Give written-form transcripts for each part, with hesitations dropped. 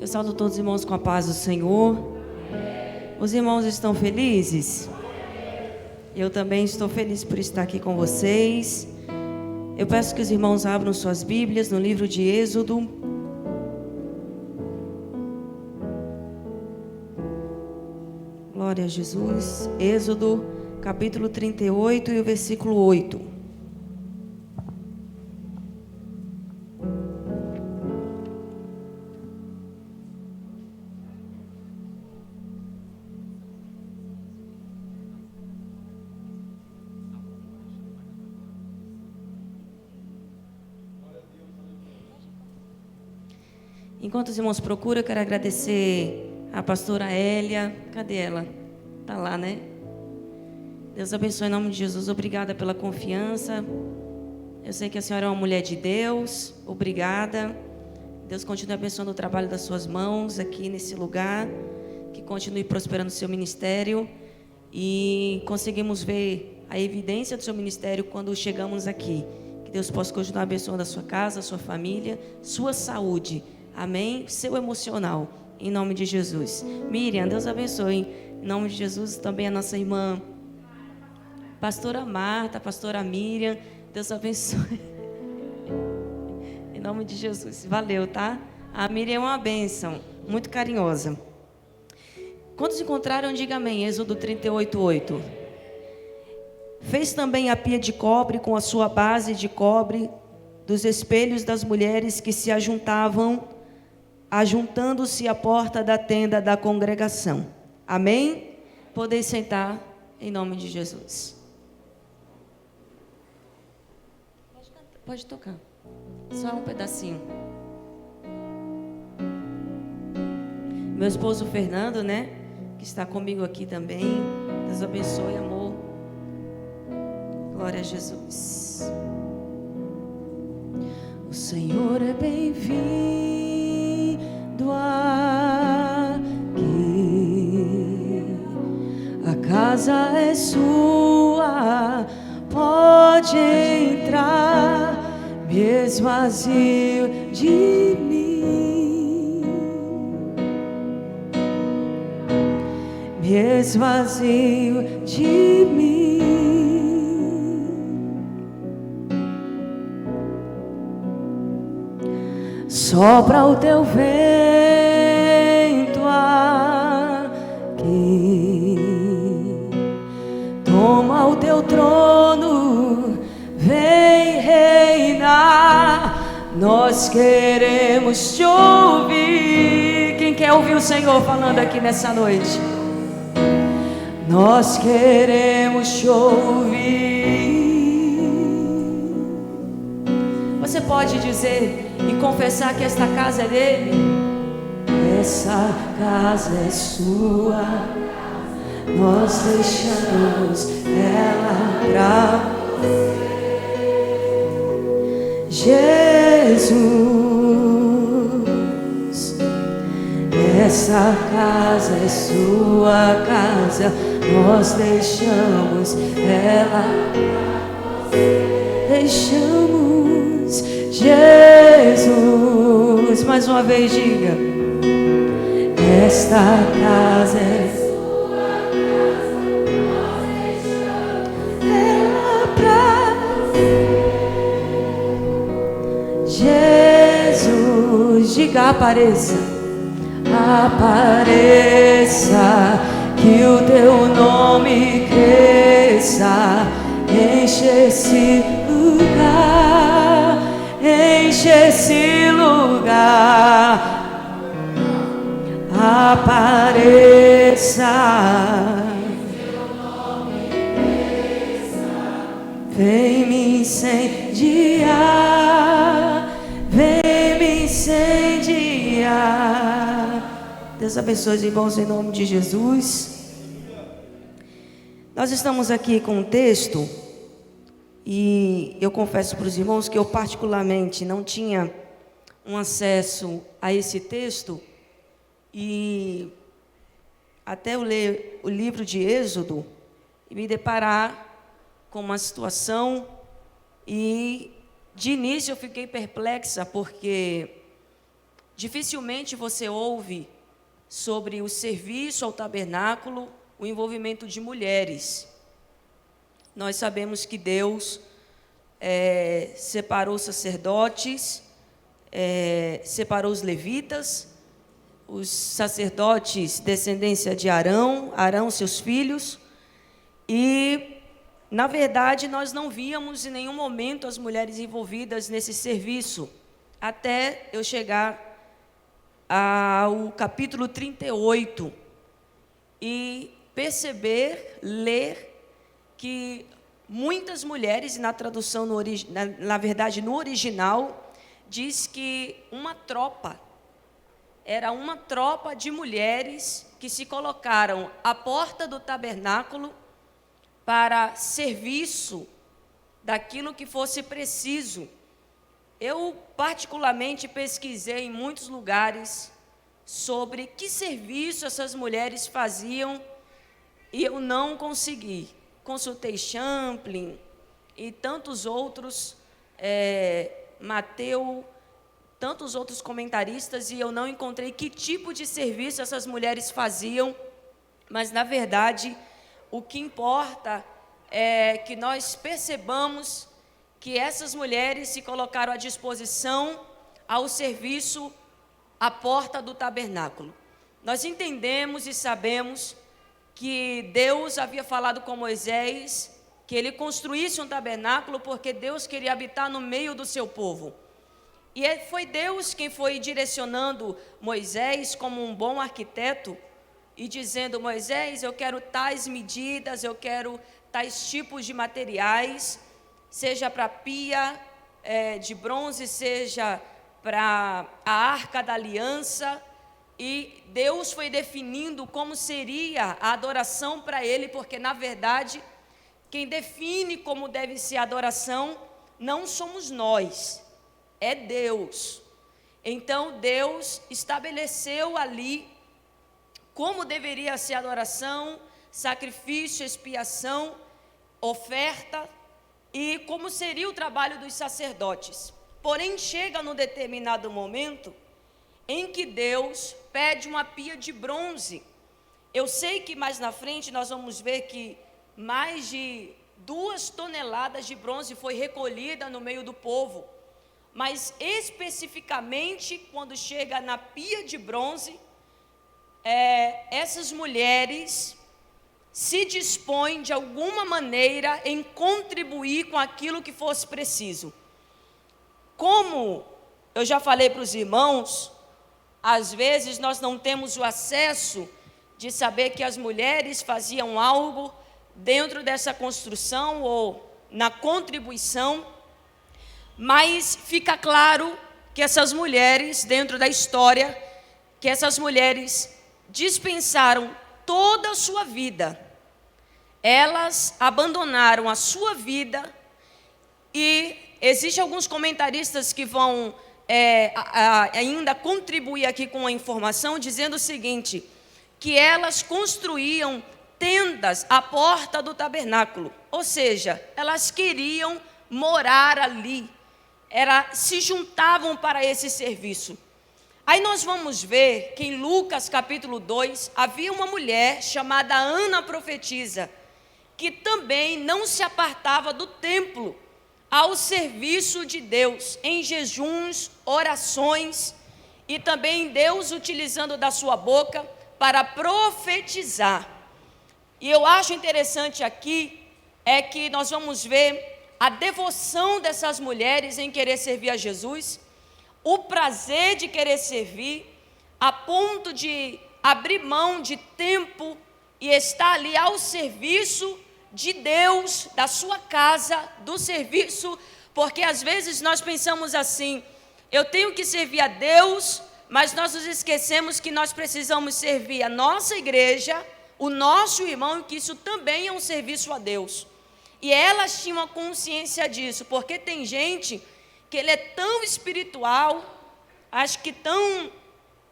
Eu saúdo todos os irmãos com a paz do Senhor. Os irmãos estão felizes? Eu também estou feliz por estar aqui com vocês. Eu peço que os irmãos abram suas Bíblias no livro de Êxodo. Glória a Jesus. Êxodo, capítulo 38 e o versículo 8. Enquanto os irmãos procuram, eu quero agradecer a pastora Hélia. Cadê ela? Está lá, né? Deus abençoe em nome de Jesus. Obrigada pela confiança. Eu sei que a senhora é uma mulher de Deus. Obrigada. Deus continue abençoando o trabalho das suas mãos aqui nesse lugar. Que continue prosperando o seu ministério. E conseguimos ver a evidência do seu ministério quando chegamos aqui. Que Deus possa continuar abençoando a sua casa, a sua família, sua saúde. Amém? Seu emocional, em nome de Jesus. Miriam, Deus abençoe. Em nome de Jesus, também a nossa irmã pastora Marta, pastora Miriam. Deus abençoe. Em nome de Jesus. Valeu, tá? A Miriam é uma bênção, muito carinhosa. Quantos encontraram, diga amém. Êxodo 38:8. Fez também a pia de cobre com a sua base de cobre dos espelhos das mulheres que se ajuntando-se à porta da tenda da congregação. Amém? Podeis sentar em nome de Jesus. Pode tocar. Só um pedacinho. Meu esposo Fernando, né? Que está comigo aqui também. Deus abençoe, amor. Glória a Jesus. O Senhor é bem-vindo aqui. A casa é sua, pode entrar. Me esvazio de mim. Me esvazio de mim. Sopra o teu vento aqui, toma o teu trono, vem reinar. Nós queremos te ouvir. Quem quer ouvir o Senhor falando aqui nessa noite? Nós queremos te ouvir. Você pode dizer e confessar que esta casa é dele? Essa casa é sua, nós deixamos ela pra você. Jesus, essa casa é sua casa, nós deixamos ela pra você. Deixamos Jesus, mais uma vez diga: esta casa é sua casa, nós deixamos ela pra você. Jesus, diga: apareça, apareça, que o teu nome cresça, enche esse lugar, enche esse lugar. Apareça, vem me incendiar, vem me incendiar. Deus abençoe os irmãos em nome de Jesus. Nós estamos aqui com um texto, e eu confesso para os irmãos que eu particularmente não tinha um acesso a esse texto, e até eu ler o livro de Êxodo e me deparar com uma situação, e de início eu fiquei perplexa, porque dificilmente você ouve sobre o serviço ao tabernáculo, o envolvimento de mulheres. Nós sabemos que Deus separou os sacerdotes, separou os levitas, os sacerdotes, descendência de Arão, seus filhos, e, na verdade, nós não víamos em nenhum momento as mulheres envolvidas nesse serviço, até eu chegar ao capítulo 38 e perceber, ler, que muitas mulheres, na tradução, na verdade, no original, diz que era uma tropa de mulheres que se colocaram à porta do tabernáculo para serviço daquilo que fosse preciso. Eu, particularmente, pesquisei em muitos lugares sobre que serviço essas mulheres faziam e eu não consegui. Consultei Champlin e tantos outros, Mateus, tantos outros comentaristas, e eu não encontrei que tipo de serviço essas mulheres faziam, mas, na verdade, o que importa é que nós percebamos que essas mulheres se colocaram à disposição ao serviço à porta do tabernáculo. Nós entendemos e sabemos que Deus havia falado com Moisés que ele construísse um tabernáculo porque Deus queria habitar no meio do seu povo. E foi Deus quem foi direcionando Moisés como um bom arquiteto e dizendo: Moisés, eu quero tais medidas, eu quero tais tipos de materiais, seja para a pia de bronze, seja para a arca da aliança. E Deus foi definindo como seria a adoração para ele, porque, na verdade, quem define como deve ser a adoração não somos nós, é Deus. Então, Deus estabeleceu ali como deveria ser a adoração, sacrifício, expiação, oferta, e como seria o trabalho dos sacerdotes. Porém, chega num determinado momento em que Deus pede uma pia de bronze. Eu sei que mais na frente nós vamos ver que mais de 2 toneladas de bronze foi recolhida no meio do povo. Mas especificamente quando chega na pia de bronze, essas mulheres se dispõem de alguma maneira em contribuir com aquilo que fosse preciso. Como eu já falei para os irmãos, às vezes nós não temos o acesso de saber que as mulheres faziam algo dentro dessa construção ou na contribuição, mas fica claro que essas mulheres, dentro da história, que essas mulheres dispensaram toda a sua vida. Elas abandonaram a sua vida, e existem alguns comentaristas que vão ainda contribuir aqui com a informação, dizendo o seguinte, que elas construíam tendas à porta do tabernáculo, ou seja, elas queriam morar ali, se juntavam para esse serviço. Aí nós vamos ver que em Lucas capítulo 2, havia uma mulher chamada Ana profetisa, que também não se apartava do templo ao serviço de Deus, em jejuns, orações, e também Deus utilizando da sua boca para profetizar. E eu acho interessante aqui, que nós vamos ver a devoção dessas mulheres em querer servir a Jesus, o prazer de querer servir, a ponto de abrir mão de tempo e estar ali ao serviço de Deus, da sua casa, do serviço, porque às vezes nós pensamos assim, eu tenho que servir a Deus, mas nós nos esquecemos que nós precisamos servir a nossa igreja, o nosso irmão, e que isso também é um serviço a Deus. E elas tinham a consciência disso, porque tem gente que ele é tão espiritual, acho que tão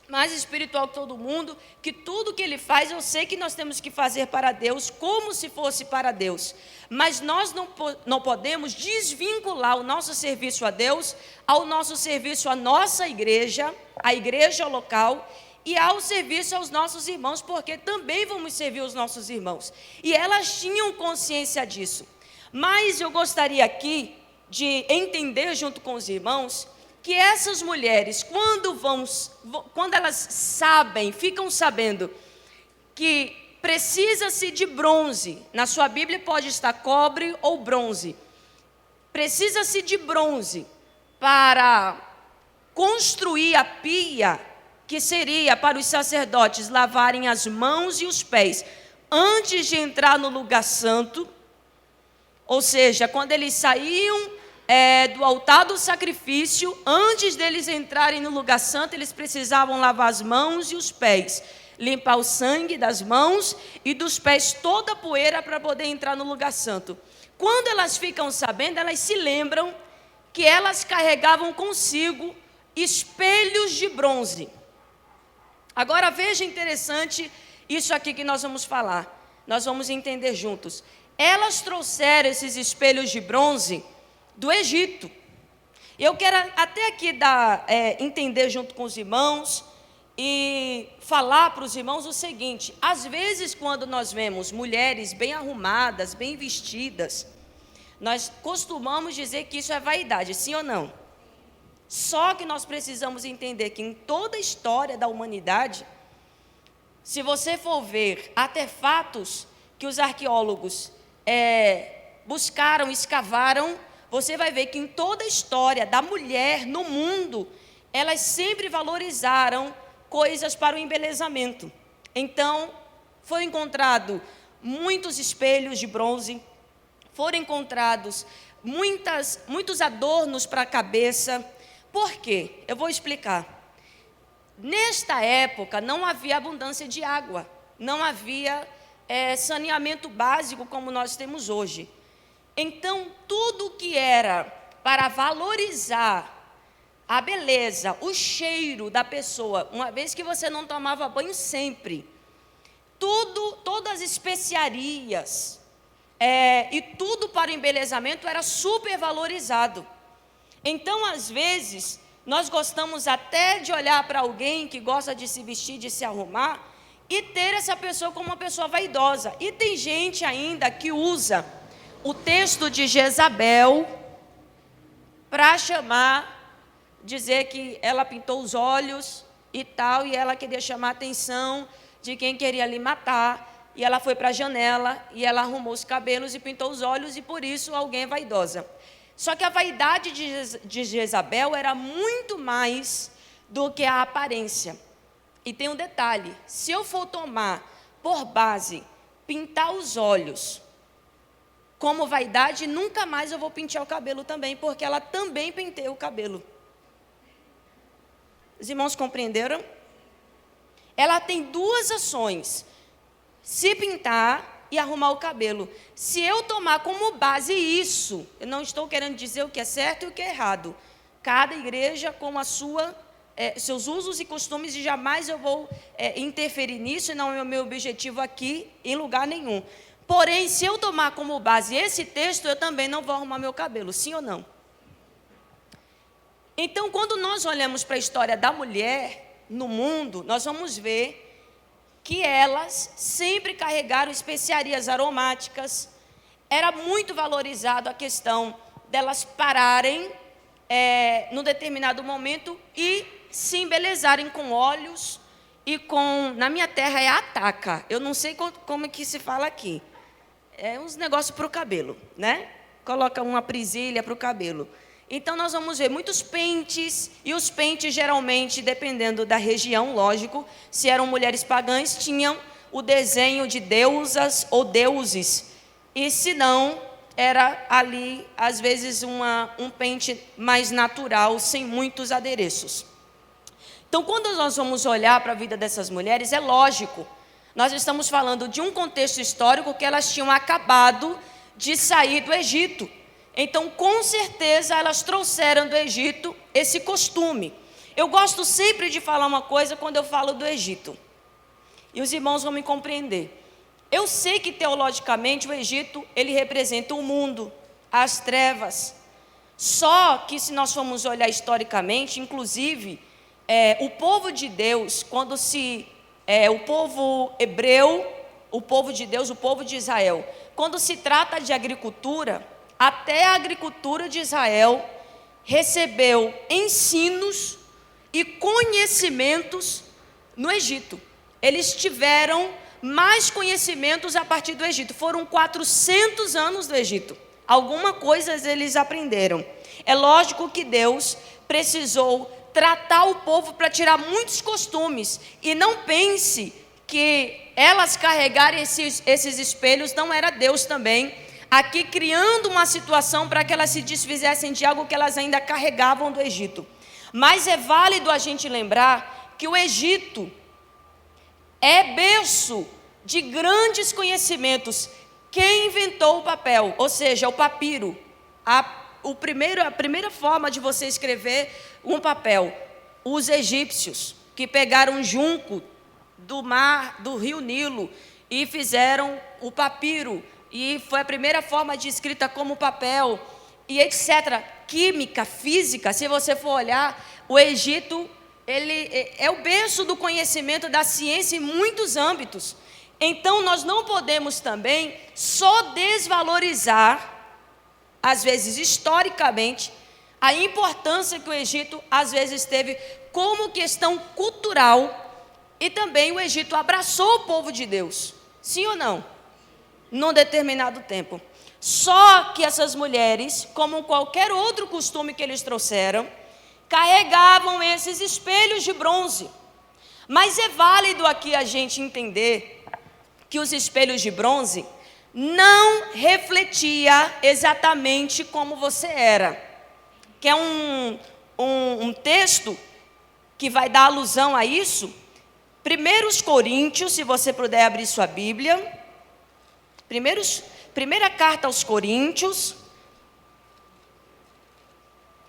mais espiritual que todo mundo, que tudo que ele faz, eu sei que nós temos que fazer para Deus, como se fosse para Deus. Mas nós não podemos desvincular o nosso serviço a Deus ao nosso serviço à nossa igreja, à igreja local, e ao serviço aos nossos irmãos, porque também vamos servir os nossos irmãos. E elas tinham consciência disso. Mas eu gostaria aqui de entender junto com os irmãos que essas mulheres, quando elas ficam sabendo que precisa-se de bronze, na sua Bíblia pode estar cobre ou bronze, precisa-se de bronze para construir a pia, que seria para os sacerdotes lavarem as mãos e os pés antes de entrar no lugar santo, ou seja, quando eles saíam do altar do sacrifício, antes deles entrarem no lugar santo, eles precisavam lavar as mãos e os pés, limpar o sangue das mãos e dos pés, toda a poeira, para poder entrar no lugar santo. Quando elas ficam sabendo, elas se lembram que elas carregavam consigo espelhos de bronze. Agora veja interessante isso aqui que nós vamos falar, nós vamos entender juntos. Elas trouxeram esses espelhos de bronze do Egito. Eu quero até aqui entender junto com os irmãos e falar para os irmãos o seguinte: às vezes quando nós vemos mulheres bem arrumadas, bem vestidas, nós costumamos dizer que isso é vaidade, sim ou não? Só que nós precisamos entender que em toda a história da humanidade, se você for ver artefatos que os arqueólogos buscaram, escavaram, você vai ver que em toda a história da mulher no mundo, elas sempre valorizaram coisas para o embelezamento. Então, foi encontrado muitos espelhos de bronze, foram encontrados muitos adornos para a cabeça. Por quê? Eu vou explicar. Nesta época, não havia abundância de água, não havia saneamento básico como nós temos hoje. Então, tudo que era para valorizar a beleza, o cheiro da pessoa, uma vez que você não tomava banho sempre, todas as especiarias e tudo para o embelezamento era super valorizado. Então, às vezes, nós gostamos até de olhar para alguém que gosta de se vestir, de se arrumar, e ter essa pessoa como uma pessoa vaidosa. E tem gente ainda que usa o texto de Jezabel para dizer que ela pintou os olhos e tal, e ela queria chamar a atenção de quem queria lhe matar, e ela foi para a janela, e ela arrumou os cabelos e pintou os olhos, e por isso alguém é vaidosa. Só que a vaidade de Jezabel era muito mais do que a aparência. E tem um detalhe: se eu for tomar por base pintar os olhos como vaidade, nunca mais eu vou pentear o cabelo também, porque ela também penteia o cabelo. Os irmãos compreenderam? Ela tem duas ações: se pintar e arrumar o cabelo. Se eu tomar como base isso, eu não estou querendo dizer o que é certo e o que é errado. Cada igreja com seus usos e costumes, e jamais eu vou interferir nisso, e não é o meu objetivo aqui em lugar nenhum. Porém, se eu tomar como base esse texto, eu também não vou arrumar meu cabelo, sim ou não? Então, quando nós olhamos para a história da mulher no mundo, nós vamos ver que elas sempre carregaram especiarias aromáticas. Era muito valorizado a questão delas pararem num determinado momento e se embelezarem com óleos e na minha terra é ataca, eu não sei como é que se fala aqui, uns negócios para o cabelo, né? Coloca uma presilha para o cabelo. Então nós vamos ver muitos pentes, e os pentes geralmente, dependendo da região, lógico, se eram mulheres pagãs, tinham o desenho de deusas ou deuses, e se não, era ali, às vezes, um pente mais natural, sem muitos adereços. Então, quando nós vamos olhar para a vida dessas mulheres, é lógico, nós estamos falando de um contexto histórico que elas tinham acabado de sair do Egito. Então, com certeza, elas trouxeram do Egito esse costume. Eu gosto sempre de falar uma coisa quando eu falo do Egito. E os irmãos vão me compreender. Eu sei que teologicamente o Egito, ele representa o mundo, as trevas. Só que se nós formos olhar historicamente, inclusive, o povo de Deus, o povo hebreu, o povo de Deus, o povo de Israel, quando se trata de agricultura, até a agricultura de Israel recebeu ensinos e conhecimentos no Egito. Eles tiveram mais conhecimentos a partir do Egito. Foram 400 anos do Egito. Alguma coisa eles aprenderam. É lógico que Deus precisou tratar o povo para tirar muitos costumes. E não pense que elas carregarem esses espelhos não era Deus também, aqui criando uma situação para que elas se desfizessem de algo que elas ainda carregavam do Egito. Mas é válido a gente lembrar que o Egito é berço de grandes conhecimentos. Quem inventou o papel, ou seja, o papiro, a primeira forma de você escrever um papel, os egípcios, que pegaram junco do rio Nilo e fizeram o papiro, e foi a primeira forma de escrita como papel, e etc. Química, física, se você for olhar, o Egito, ele é o berço do conhecimento da ciência em muitos âmbitos. Então, nós não podemos também só desvalorizar, às vezes historicamente, a importância que o Egito às vezes teve como questão cultural, e também o Egito abraçou o povo de Deus, sim ou não? Num determinado tempo. Só que essas mulheres, como qualquer outro costume que eles trouxeram, carregavam esses espelhos de bronze. Mas é válido aqui a gente entender que os espelhos de bronze não refletia exatamente como você era. Que é um texto que vai dar alusão a isso. 1 Coríntios, se você puder abrir sua Bíblia. Primeira carta aos Coríntios,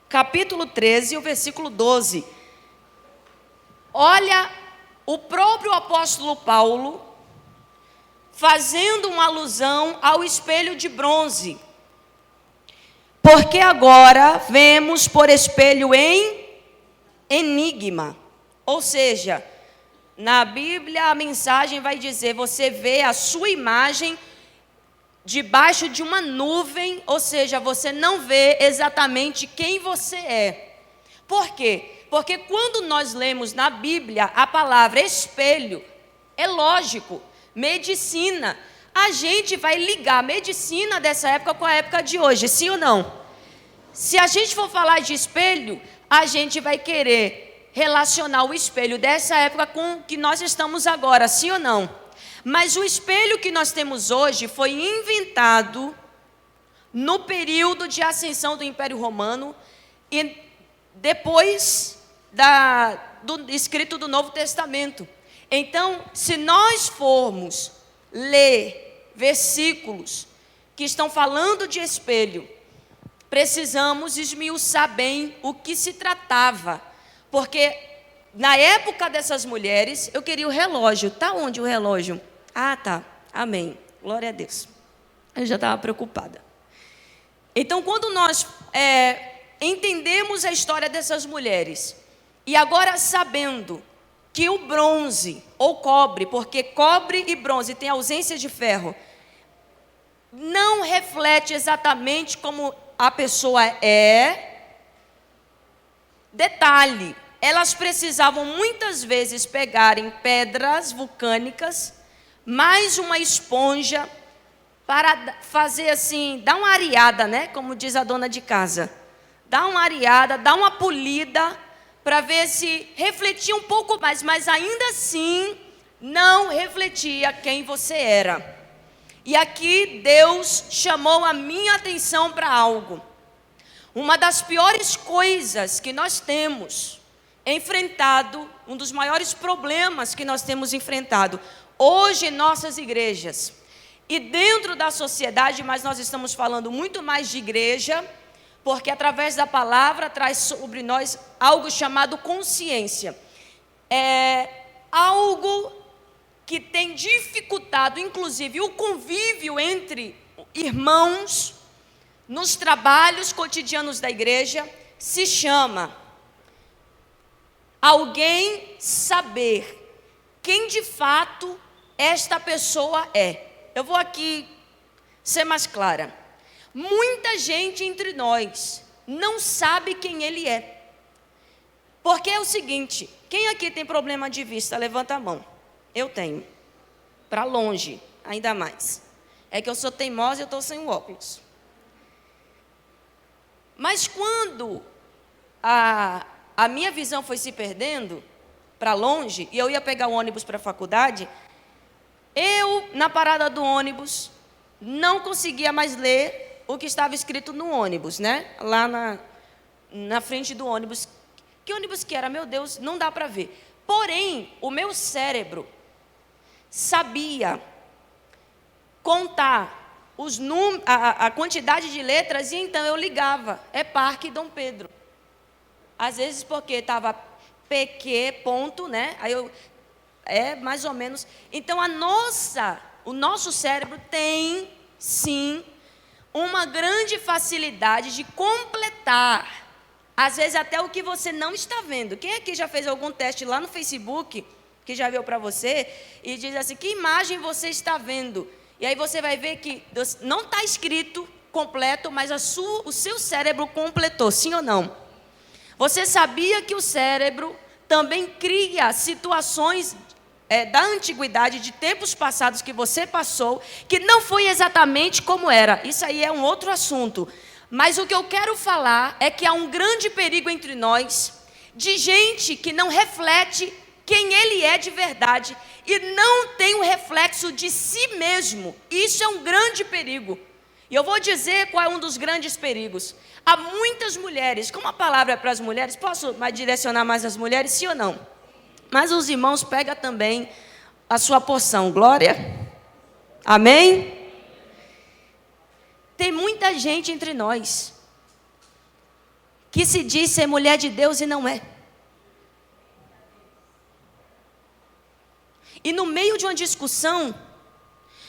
capítulo 13, o versículo 12. Olha o próprio apóstolo Paulo fazendo uma alusão ao espelho de bronze. Porque agora vemos por espelho em enigma. Ou seja, na Bíblia a mensagem vai dizer, você vê a sua imagem debaixo de uma nuvem, ou seja, você não vê exatamente quem você é. Por quê? Porque quando nós lemos na Bíblia a palavra espelho, é lógico, medicina, a gente vai ligar a medicina dessa época com a época de hoje, sim ou não? Se a gente for falar de espelho, a gente vai querer relacionar o espelho dessa época com o que nós estamos agora, sim ou não? Mas o espelho que nós temos hoje foi inventado no período de ascensão do Império Romano e depois do escrito do Novo Testamento. Então, se nós formos ler versículos que estão falando de espelho, precisamos esmiuçar bem o que se tratava, porque na época dessas mulheres, eu queria o relógio. Está onde o relógio? Ah, tá. Amém. Glória a Deus. Eu já estava preocupada. Então, quando nós entendemos a história dessas mulheres, e agora sabendo que o bronze, ou cobre, porque cobre e bronze tem ausência de ferro, não reflete exatamente como a pessoa é. Detalhe, elas precisavam muitas vezes pegarem pedras vulcânicas, mais uma esponja, para fazer assim, dar uma areada, né? Como diz a dona de casa. Dar uma areada, dar uma polida, para ver se refletia um pouco mais, mas ainda assim não refletia quem você era. E aqui Deus chamou a minha atenção para algo. Uma das piores coisas que nós temos enfrentado, um dos maiores problemas que nós temos enfrentado hoje em nossas igrejas e dentro da sociedade, mas nós estamos falando muito mais de igreja, Porque através da palavra traz sobre nós algo chamado consciência. É algo que tem dificultado, inclusive, o convívio entre irmãos nos trabalhos cotidianos da igreja, se chama alguém saber quem de fato esta pessoa é. Eu vou aqui ser mais clara. Muita gente entre nós não sabe quem ele é. Porque é o seguinte, quem aqui tem problema de vista, levanta a mão. Eu tenho. Para longe, ainda mais. É que eu sou teimosa e eu estou sem o óculos. Mas quando a minha visão foi se perdendo para longe, e eu ia pegar o ônibus para a faculdade, eu, na parada do ônibus, não conseguia mais ler o que estava escrito no ônibus, né? Lá na frente do ônibus. Que ônibus que era? Meu Deus, não dá para ver. Porém, o meu cérebro sabia contar a quantidade de letras, e então eu ligava. É Parque Dom Pedro. Às vezes porque estava PQ, ponto, né? Aí eu... É mais ou menos. Então o nosso cérebro tem, sim, uma grande facilidade de completar, às vezes até o que você não está vendo. Quem aqui já fez algum teste lá no Facebook, que já veio para você, e diz assim, que imagem você está vendo? E aí você vai ver que não está escrito completo, mas o seu cérebro completou, sim ou não? Você sabia que o cérebro também cria situações da antiguidade, de tempos passados que você passou, que não foi exatamente como era. Isso aí é um outro assunto. Mas o que eu quero falar é que há um grande perigo entre nós, de gente que não reflete quem ele é de verdade, e não tem um reflexo de si mesmo. Isso é um grande perigo. E eu vou dizer qual é um dos grandes perigos. Há muitas mulheres, como a palavra é para as mulheres, posso direcionar mais as mulheres, sim ou não? Mas os irmãos pegam também a sua porção, glória. Amém? Tem muita gente entre nós que se diz ser mulher de Deus e não é. E no meio de uma discussão,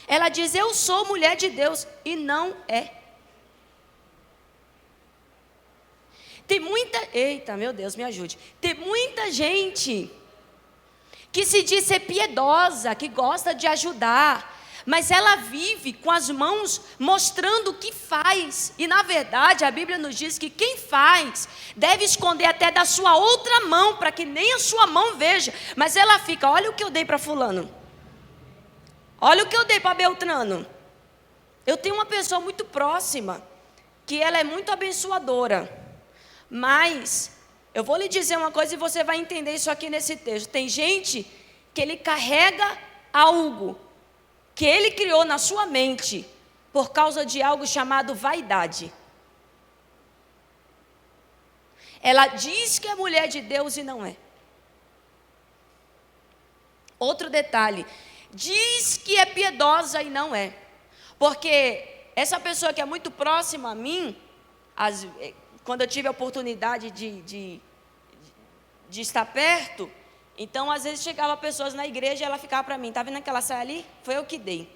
ela diz, eu sou mulher de Deus, e não é. Tem muita... Eita, meu Deus, me ajude. Tem muita gente que se diz ser piedosa, que gosta de ajudar, mas ela vive com as mãos mostrando o que faz. E na verdade a Bíblia nos diz que quem faz deve esconder até da sua outra mão, para que nem a sua mão veja. Mas ela fica, olha o que eu dei para fulano, olha o que eu dei para Beltrano. Eu tenho uma pessoa muito próxima, que ela é muito abençoadora, mas eu vou lhe dizer uma coisa e você vai entender isso aqui nesse texto. Tem gente que ele carrega algo que ele criou na sua mente por causa de algo chamado vaidade. Ela diz que é mulher de Deus e não é. Outro detalhe, diz que é piedosa e não é. Porque essa pessoa que é muito próxima a mim, quando eu tive a oportunidade de estar perto, então às vezes chegava pessoas na igreja e ela ficava para mim, tá vendo aquela saia ali? Foi eu que dei.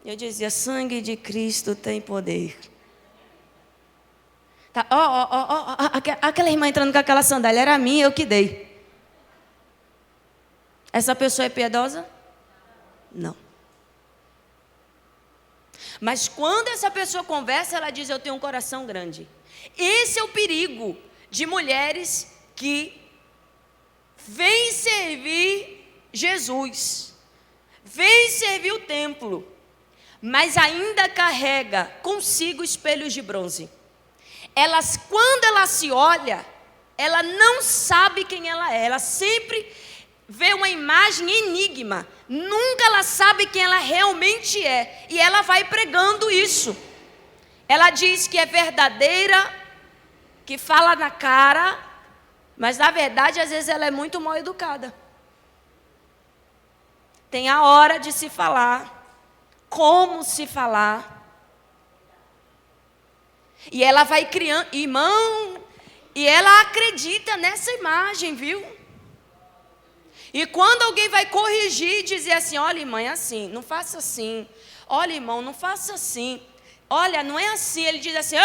Eu dizia, sangue de Cristo tem poder. Tá, aquela irmã entrando com aquela sandália, era minha, eu que dei. Essa pessoa é piedosa? Não. Mas quando essa pessoa conversa, ela diz, eu tenho um coração grande. Esse é o perigo de mulheres que vêm servir Jesus, vêm servir o templo, mas ainda carrega consigo espelhos de bronze. Quando ela se olha, ela não sabe quem ela é, ela sempre vê uma imagem enigma, nunca ela sabe quem ela realmente é, e ela vai pregando isso. Ela diz que é verdadeira, que fala na cara, mas na verdade às vezes ela é muito mal educada. Tem a hora de se falar, como se falar, E ela vai criando, irmão, e ela acredita nessa imagem, viu? E quando alguém vai corrigir e dizer assim, olha, irmã, é assim, não faça assim. Olha, irmão, não faça assim. Olha, não é assim. Ele diz assim,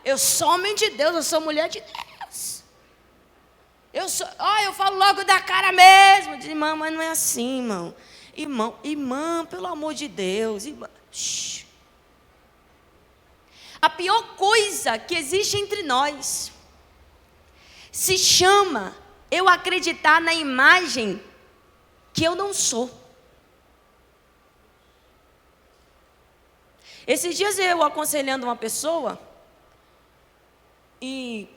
eu sou homem de Deus, eu sou mulher de Deus. Eu falo logo da cara mesmo. Diz, irmã, mas não é assim, irmão. Irmã, pelo amor de Deus. Irmã, a pior coisa que existe entre nós se chama eu acreditar na imagem que eu não sou. Esses dias eu aconselhando uma pessoa e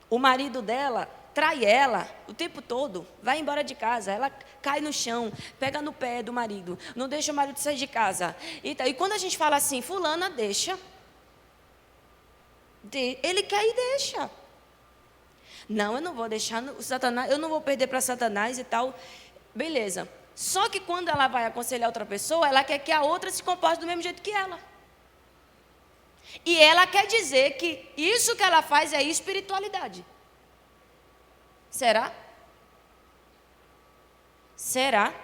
o marido dela trai ela o tempo todo, vai embora de casa, ela cai no chão, pega no pé do marido, não deixa o marido sair de casa. E quando a gente fala assim, fulana, deixa. Ele quer e deixa. Não, eu não vou deixar o Satanás, eu não vou perder para Satanás e tal. Beleza. Só que quando ela vai aconselhar outra pessoa, ela quer que a outra se comporte do mesmo jeito que ela. E ela quer dizer que isso que ela faz é espiritualidade. Será? Será?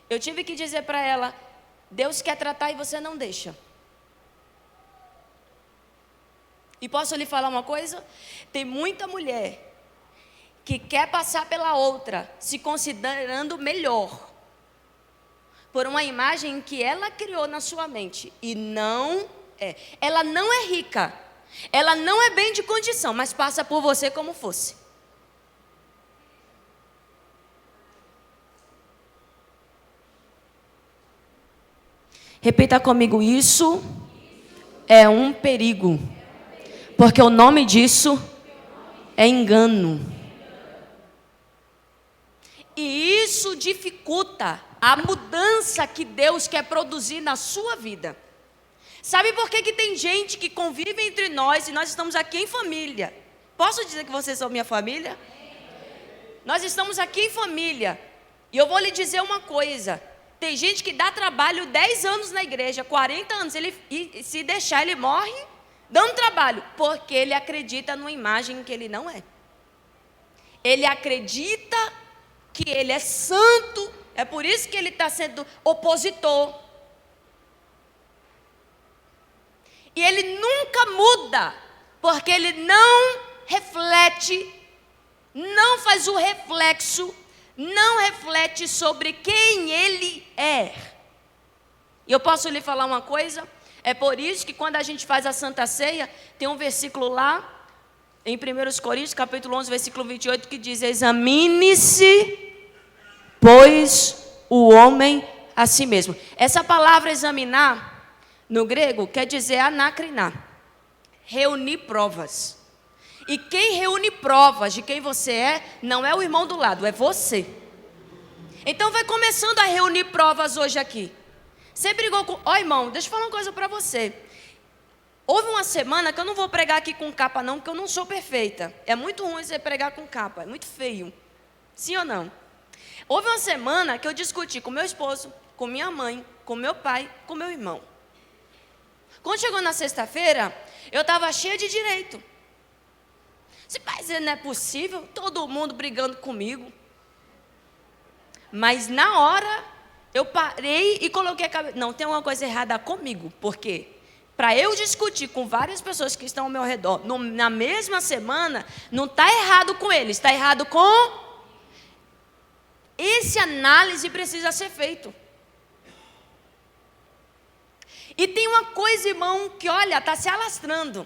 Eu tive que dizer para ela, Deus quer tratar e você não deixa. E posso lhe falar uma coisa? Tem muita mulher que quer passar pela outra, se considerando melhor, por uma imagem que ela criou na sua mente. E não é. Ela não é rica. Ela não é bem de condição, mas passa por você como fosse. Repita comigo, isso é um perigo. Porque o nome disso é engano. E isso dificulta a mudança que Deus quer produzir na sua vida. Sabe por que tem gente que convive entre nós e nós estamos aqui em família? Posso dizer que vocês são minha família? Nós estamos aqui em família. E eu vou lhe dizer uma coisa. Tem gente que dá trabalho 10 anos na igreja, 40 anos. E se deixar, ele morre dando trabalho, porque ele acredita numa imagem que ele não é. Ele acredita que ele é santo, é por isso que ele está sendo opositor. E ele nunca muda, porque ele não reflete, não faz o reflexo, não reflete sobre quem ele é. E eu posso lhe falar uma coisa? É por isso que quando a gente faz a Santa Ceia, tem um versículo lá, em 1 Coríntios, capítulo 11, versículo 28, que diz, examine-se, pois, o homem a si mesmo. Essa palavra examinar, no grego, quer dizer anacrinar, reunir provas. E quem reúne provas de quem você é, não é o irmão do lado, é você. Então vai começando a reunir provas hoje aqui. Você brigou com... Ó, irmão, deixa eu falar uma coisa para você. Houve uma semana que eu não vou pregar aqui com capa não, porque eu não sou perfeita. É muito ruim você pregar com capa, é muito feio. Sim ou não? Houve uma semana que eu discuti com meu esposo, com minha mãe, com meu pai, com meu irmão. Quando chegou na sexta-feira, eu estava cheia de direito. Se mas não é possível, todo mundo brigando comigo. Mas na hora... eu parei e coloquei a cabeça. Não, tem uma coisa errada comigo. Por quê? Para eu discutir com várias pessoas que estão ao meu redor, na mesma semana, não está errado com eles, está errado com... Esse análise precisa ser feito. E tem uma coisa, irmão, que olha, está se alastrando.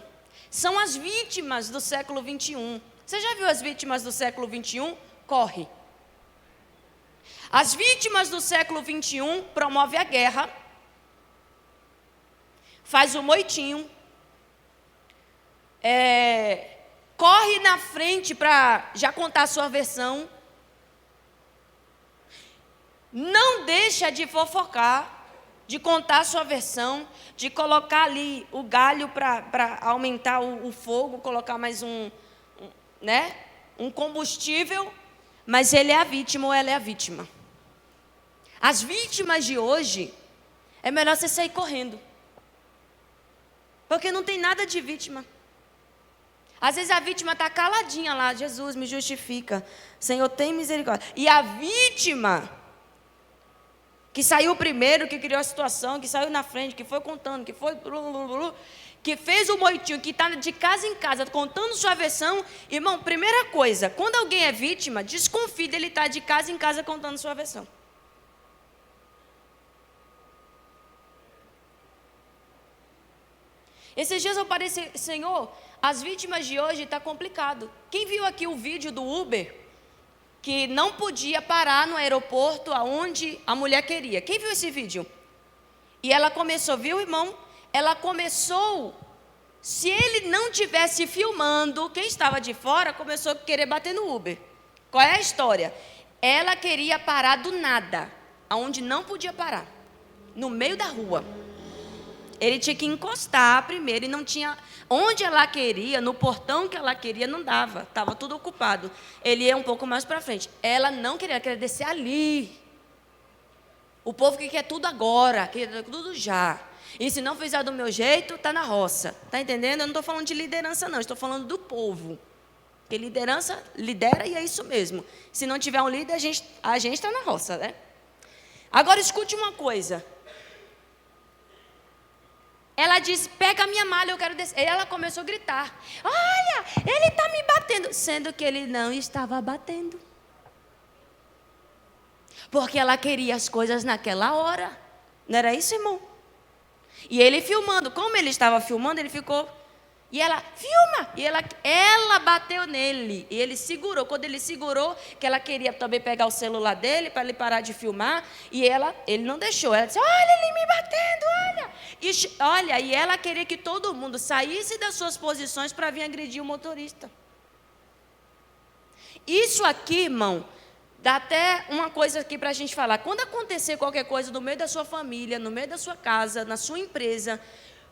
São as vítimas do século 21. Você já viu as vítimas do século 21? Corre. As vítimas do século 21 promovem a guerra, faz o moitinho, corre na frente para já contar a sua versão, não deixa de fofocar, de contar a sua versão, de colocar ali o galho para aumentar o fogo, colocar mais um combustível, mas ele é a vítima ou ela é a vítima. As vítimas de hoje, é melhor você sair correndo. Porque não tem nada de vítima. Às vezes a vítima está caladinha lá, Jesus me justifica, Senhor tem misericórdia. E a vítima, que saiu primeiro, que criou a situação, que saiu na frente, que foi contando, que foi... que fez o moitinho, que está de casa em casa, contando sua versão. Irmão, primeira coisa, quando alguém é vítima, desconfie dele estar de casa em casa contando sua versão. Esses dias eu parei, Senhor, as vítimas de hoje está complicado. Quem viu aqui o vídeo do Uber, que não podia parar no aeroporto aonde a mulher queria? Quem viu esse vídeo? E ela começou, viu, irmão? Ela começou, se ele não tivesse filmando, quem estava de fora começou a querer bater no Uber. Qual é a história? Ela queria parar do nada, aonde não podia parar, no meio da rua. Ele tinha que encostar primeiro e não tinha... Onde ela queria, no portão que ela queria, não dava. Estava tudo ocupado. Ele ia um pouco mais para frente. Ela não queria, ela queria descer ali. O povo que quer tudo agora, quer tudo já. E se não fizer do meu jeito, está na roça. Está entendendo? Eu não estou falando de liderança, não. Estou falando do povo. Porque liderança lidera e é isso mesmo. Se não tiver um líder, a gente está na roça, né? Agora, escute uma coisa. Ela disse, pega a minha mala, eu quero descer. Ela começou a gritar. Olha, ele está me batendo. Sendo que ele não estava batendo. Porque ela queria as coisas naquela hora. Não era isso, irmão? E ele filmando. Como ele estava filmando, ele ficou... E ela, filma! E ela bateu nele. E ele segurou. Quando ele segurou, que ela queria também pegar o celular dele para ele parar de filmar. E ele não deixou. Ela disse, olha ele me batendo, olha. E ela queria que todo mundo saísse das suas posições para vir agredir o motorista. Isso aqui, irmão, dá até uma coisa aqui para a gente falar. Quando acontecer qualquer coisa no meio da sua família, no meio da sua casa, na sua empresa...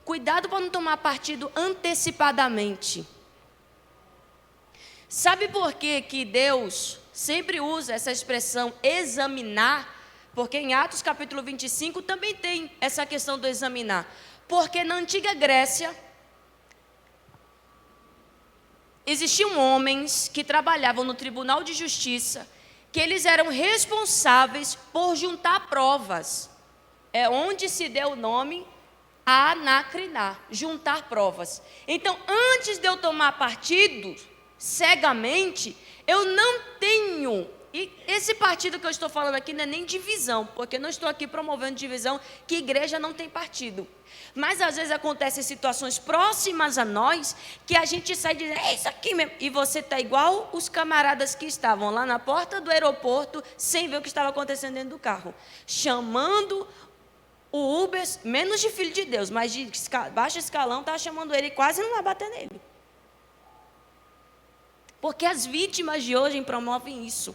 Cuidado para não tomar partido antecipadamente. Sabe por que Deus sempre usa essa expressão examinar? Porque em Atos capítulo 25 também tem essa questão do examinar. Porque na antiga Grécia, existiam homens que trabalhavam no tribunal de justiça, que eles eram responsáveis por juntar provas. É onde se deu o nome anacrinar, juntar provas. Então, antes de eu tomar partido cegamente, eu não tenho, e esse partido que eu estou falando aqui não é nem divisão, porque eu não estou aqui promovendo divisão, que igreja não tem partido. Mas às vezes acontecem situações próximas a nós, que a gente sai dizendo, é isso aqui mesmo, e você está igual os camaradas que estavam lá na porta do aeroporto, sem ver o que estava acontecendo dentro do carro, chamando o Uber, menos de filho de Deus, mas de baixo escalão, estava chamando ele e quase não vai bater nele. Porque as vítimas de hoje promovem isso.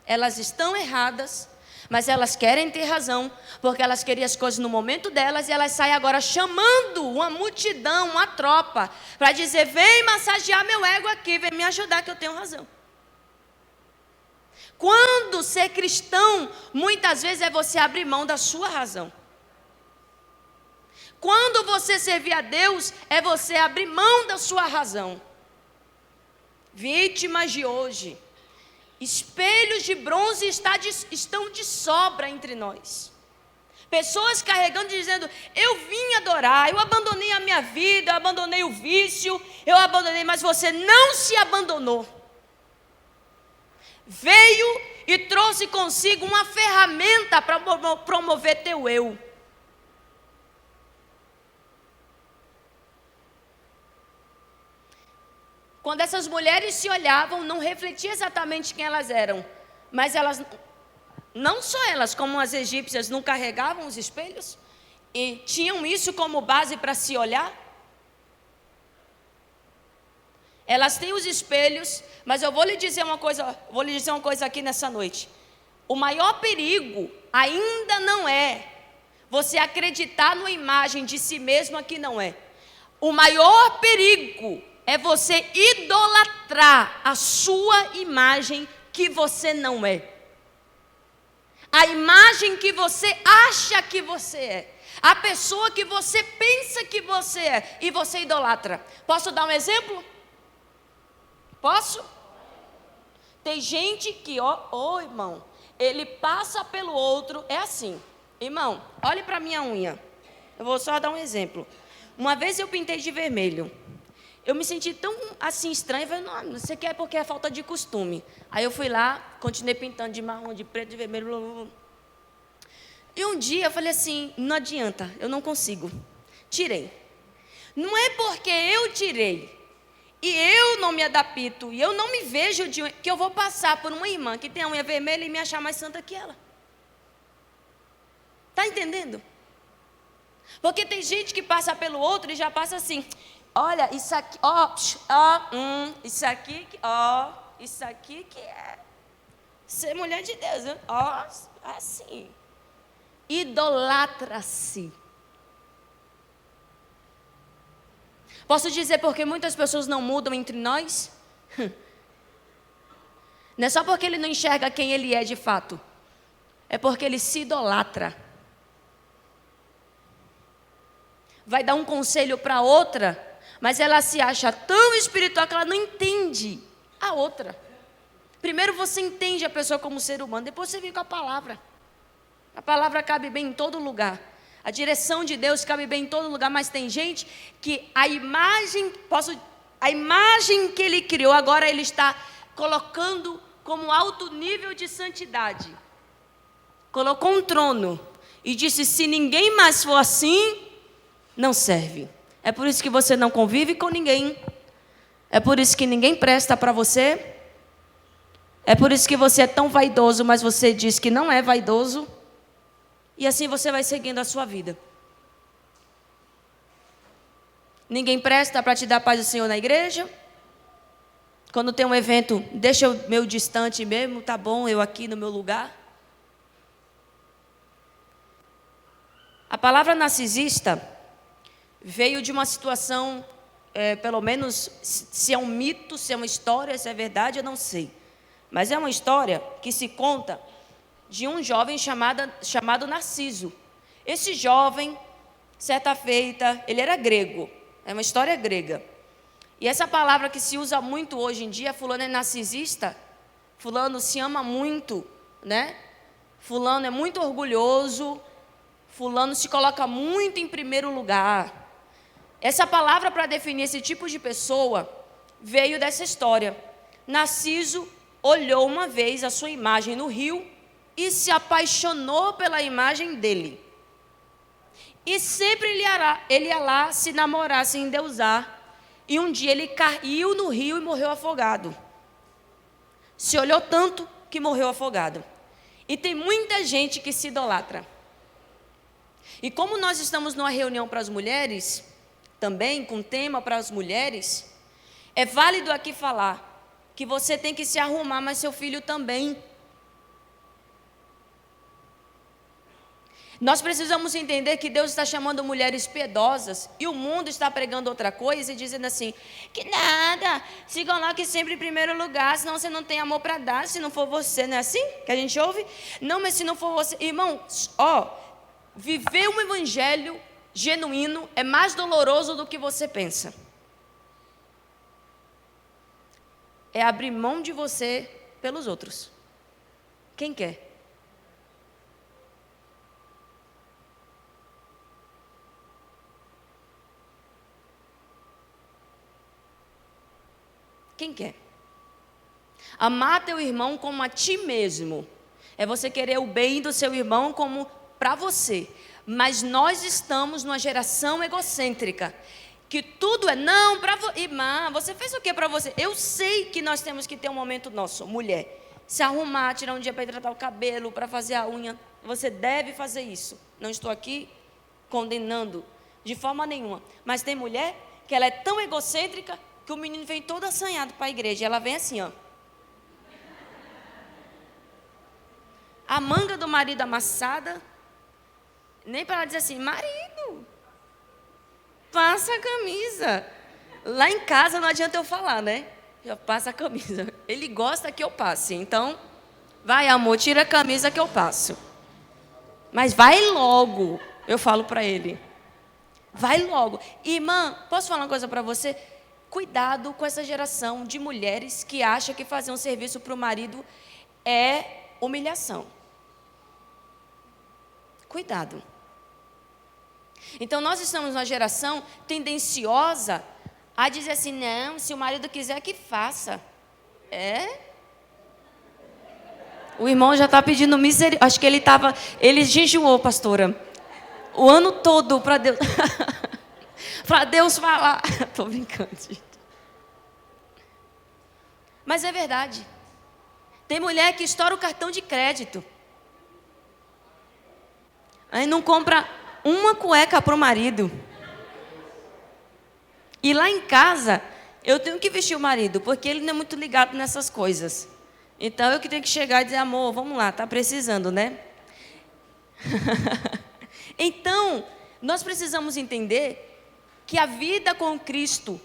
Elas estão erradas, mas elas querem ter razão, porque elas queriam as coisas no momento delas, e elas saem agora chamando uma multidão, uma tropa, para dizer, vem massagear meu ego aqui, vem me ajudar que eu tenho razão. Quando ser cristão, muitas vezes é você abrir mão da sua razão. Quando você servir a Deus, é você abrir mão da sua razão. Vítimas de hoje, espelhos de bronze estão de sobra entre nós. Pessoas carregando, dizendo, eu vim adorar, eu abandonei a minha vida, eu abandonei o vício, eu abandonei, mas você não se abandonou. Veio e trouxe consigo uma ferramenta para promover teu eu. Quando essas mulheres se olhavam, não refletia exatamente quem elas eram, mas elas, não só elas, como as egípcias, não carregavam os espelhos e tinham isso como base para se olhar. Elas têm os espelhos, mas eu vou lhe dizer uma coisa aqui nessa noite. O maior perigo ainda não é você acreditar numa imagem de si mesma que não é. O maior perigo é você idolatrar a sua imagem que você não é. A imagem que você acha que você é. A pessoa que você pensa que você é. E você idolatra. Posso dar um exemplo? Posso? Tem gente que, irmão, ele passa pelo outro, é assim. Irmão, olhe para minha unha. Eu vou só dar um exemplo. Uma vez eu pintei de vermelho. Eu me senti tão assim estranha. Eu falei, não, isso aqui é porque é falta de costume. Aí eu fui lá, continuei pintando de marrom, de preto, de vermelho. Blá, blá, blá. E um dia eu falei assim, não adianta, eu não consigo. Tirei. Não é porque eu tirei e eu não me adapto, e eu não me vejo, que eu vou passar por uma irmã que tem a unha vermelha e me achar mais santa que ela. Está entendendo? Porque tem gente que passa pelo outro e já passa assim, olha, isso aqui, isso aqui, isso aqui que é ser mulher de Deus, assim. Idolatra-se. Posso dizer porque muitas pessoas não mudam entre nós? Não é só porque ele não enxerga quem ele é de fato. É porque ele se idolatra. Vai dar um conselho para outra, mas ela se acha tão espiritual que ela não entende a outra. Primeiro você entende a pessoa como ser humano, depois você vem com a palavra. A palavra cabe bem em todo lugar. A direção de Deus cabe bem em todo lugar, mas tem gente que a imagem que ele criou, agora ele está colocando como alto nível de santidade. Colocou um trono e disse, se ninguém mais for assim, não serve. É por isso que você não convive com ninguém. É por isso que ninguém presta para você. É por isso que você é tão vaidoso, mas você diz que não é vaidoso. E assim você vai seguindo a sua vida. Ninguém presta para te dar a paz do Senhor na igreja. Quando tem um evento, deixa o meu distante mesmo, tá bom, eu aqui no meu lugar. A palavra narcisista veio de uma situação, pelo menos, se é um mito, se é uma história, se é verdade, eu não sei. Mas é uma história que se conta de um jovem chamado Narciso. Esse jovem, certa feita, ele era grego, é uma história grega. E essa palavra que se usa muito hoje em dia, fulano é narcisista, fulano se ama muito, né? Fulano é muito orgulhoso, fulano se coloca muito em primeiro lugar. Essa palavra para definir esse tipo de pessoa veio dessa história. Narciso olhou uma vez a sua imagem no rio e se apaixonou pela imagem dele. E sempre ele ia lá se namorar, se endeusar. E um dia ele caiu no rio e morreu afogado. Se olhou tanto que morreu afogado. E tem muita gente que se idolatra. E como nós estamos numa reunião para as mulheres, também com tema para as mulheres, é válido aqui falar que você tem que se arrumar, mas seu filho também. Nós precisamos entender que Deus está chamando mulheres piedosas e o mundo está pregando outra coisa e dizendo assim, que nada, se coloque sempre em primeiro lugar, senão você não tem amor para dar, se não for você, não é assim que a gente ouve? Não, mas se não for você, irmão, viver um evangelho genuíno é mais doloroso do que você pensa. É abrir mão de você pelos outros. Quem quer? Quem quer? Amar teu irmão como a ti mesmo. É você querer o bem do seu irmão como para você. Mas nós estamos numa geração egocêntrica. Que tudo é, não, para você. Irmã, você fez o que para você? Eu sei que nós temos que ter um momento nosso, mulher. Se arrumar, tirar um dia para hidratar o cabelo, para fazer a unha. Você deve fazer isso. Não estou aqui condenando de forma nenhuma. Mas tem mulher que ela é tão egocêntrica que o menino vem todo assanhado para a igreja. E ela vem assim, ó. A manga do marido amassada. Nem para ela dizer assim, marido, passa a camisa. Lá em casa não adianta eu falar, né? Já passa a camisa. Ele gosta que eu passe, então Vai, amor, tira a camisa que eu passo. Mas vai logo, eu falo para ele. Vai logo. Irmã, posso falar uma coisa para você? Cuidado com essa geração de mulheres que acha que fazer um serviço para o marido é humilhação. Cuidado. Então, nós estamos numa geração tendenciosa a dizer assim, não, se o marido quiser que faça. O irmão já está pedindo misericórdia. Acho que ele jejuou, pastora, o ano todo para Deus. Para Deus falar. Estou brincando, gente. Mas é verdade. Tem mulher que estoura o cartão de crédito. Aí não compra uma cueca para o marido. E lá em casa, eu tenho que vestir o marido, porque ele não é muito ligado nessas coisas. Então, eu que tenho que chegar e dizer, amor, vamos lá, está precisando, né? Então, nós precisamos entender que a vida com Cristo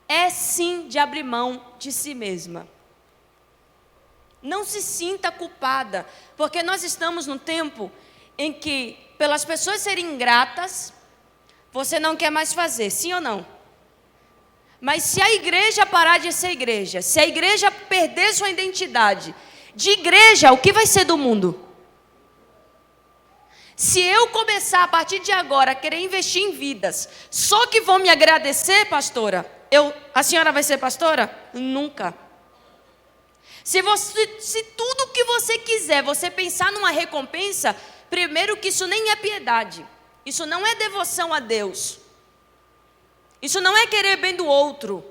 é sim de abrir mão de si mesma. Não se sinta culpada, porque nós estamos num tempo em que, pelas pessoas serem ingratas, você não quer mais fazer, sim ou não? Mas se a igreja parar de ser igreja, se a igreja perder sua identidade de igreja, o que vai ser do mundo? Se eu começar a partir de agora a querer investir em vidas, só que vão me agradecer, pastora, a senhora vai ser pastora? Nunca. Se tudo que você quiser, você pensar numa recompensa, primeiro que isso nem é piedade, isso não é devoção a Deus, isso não é querer bem do outro.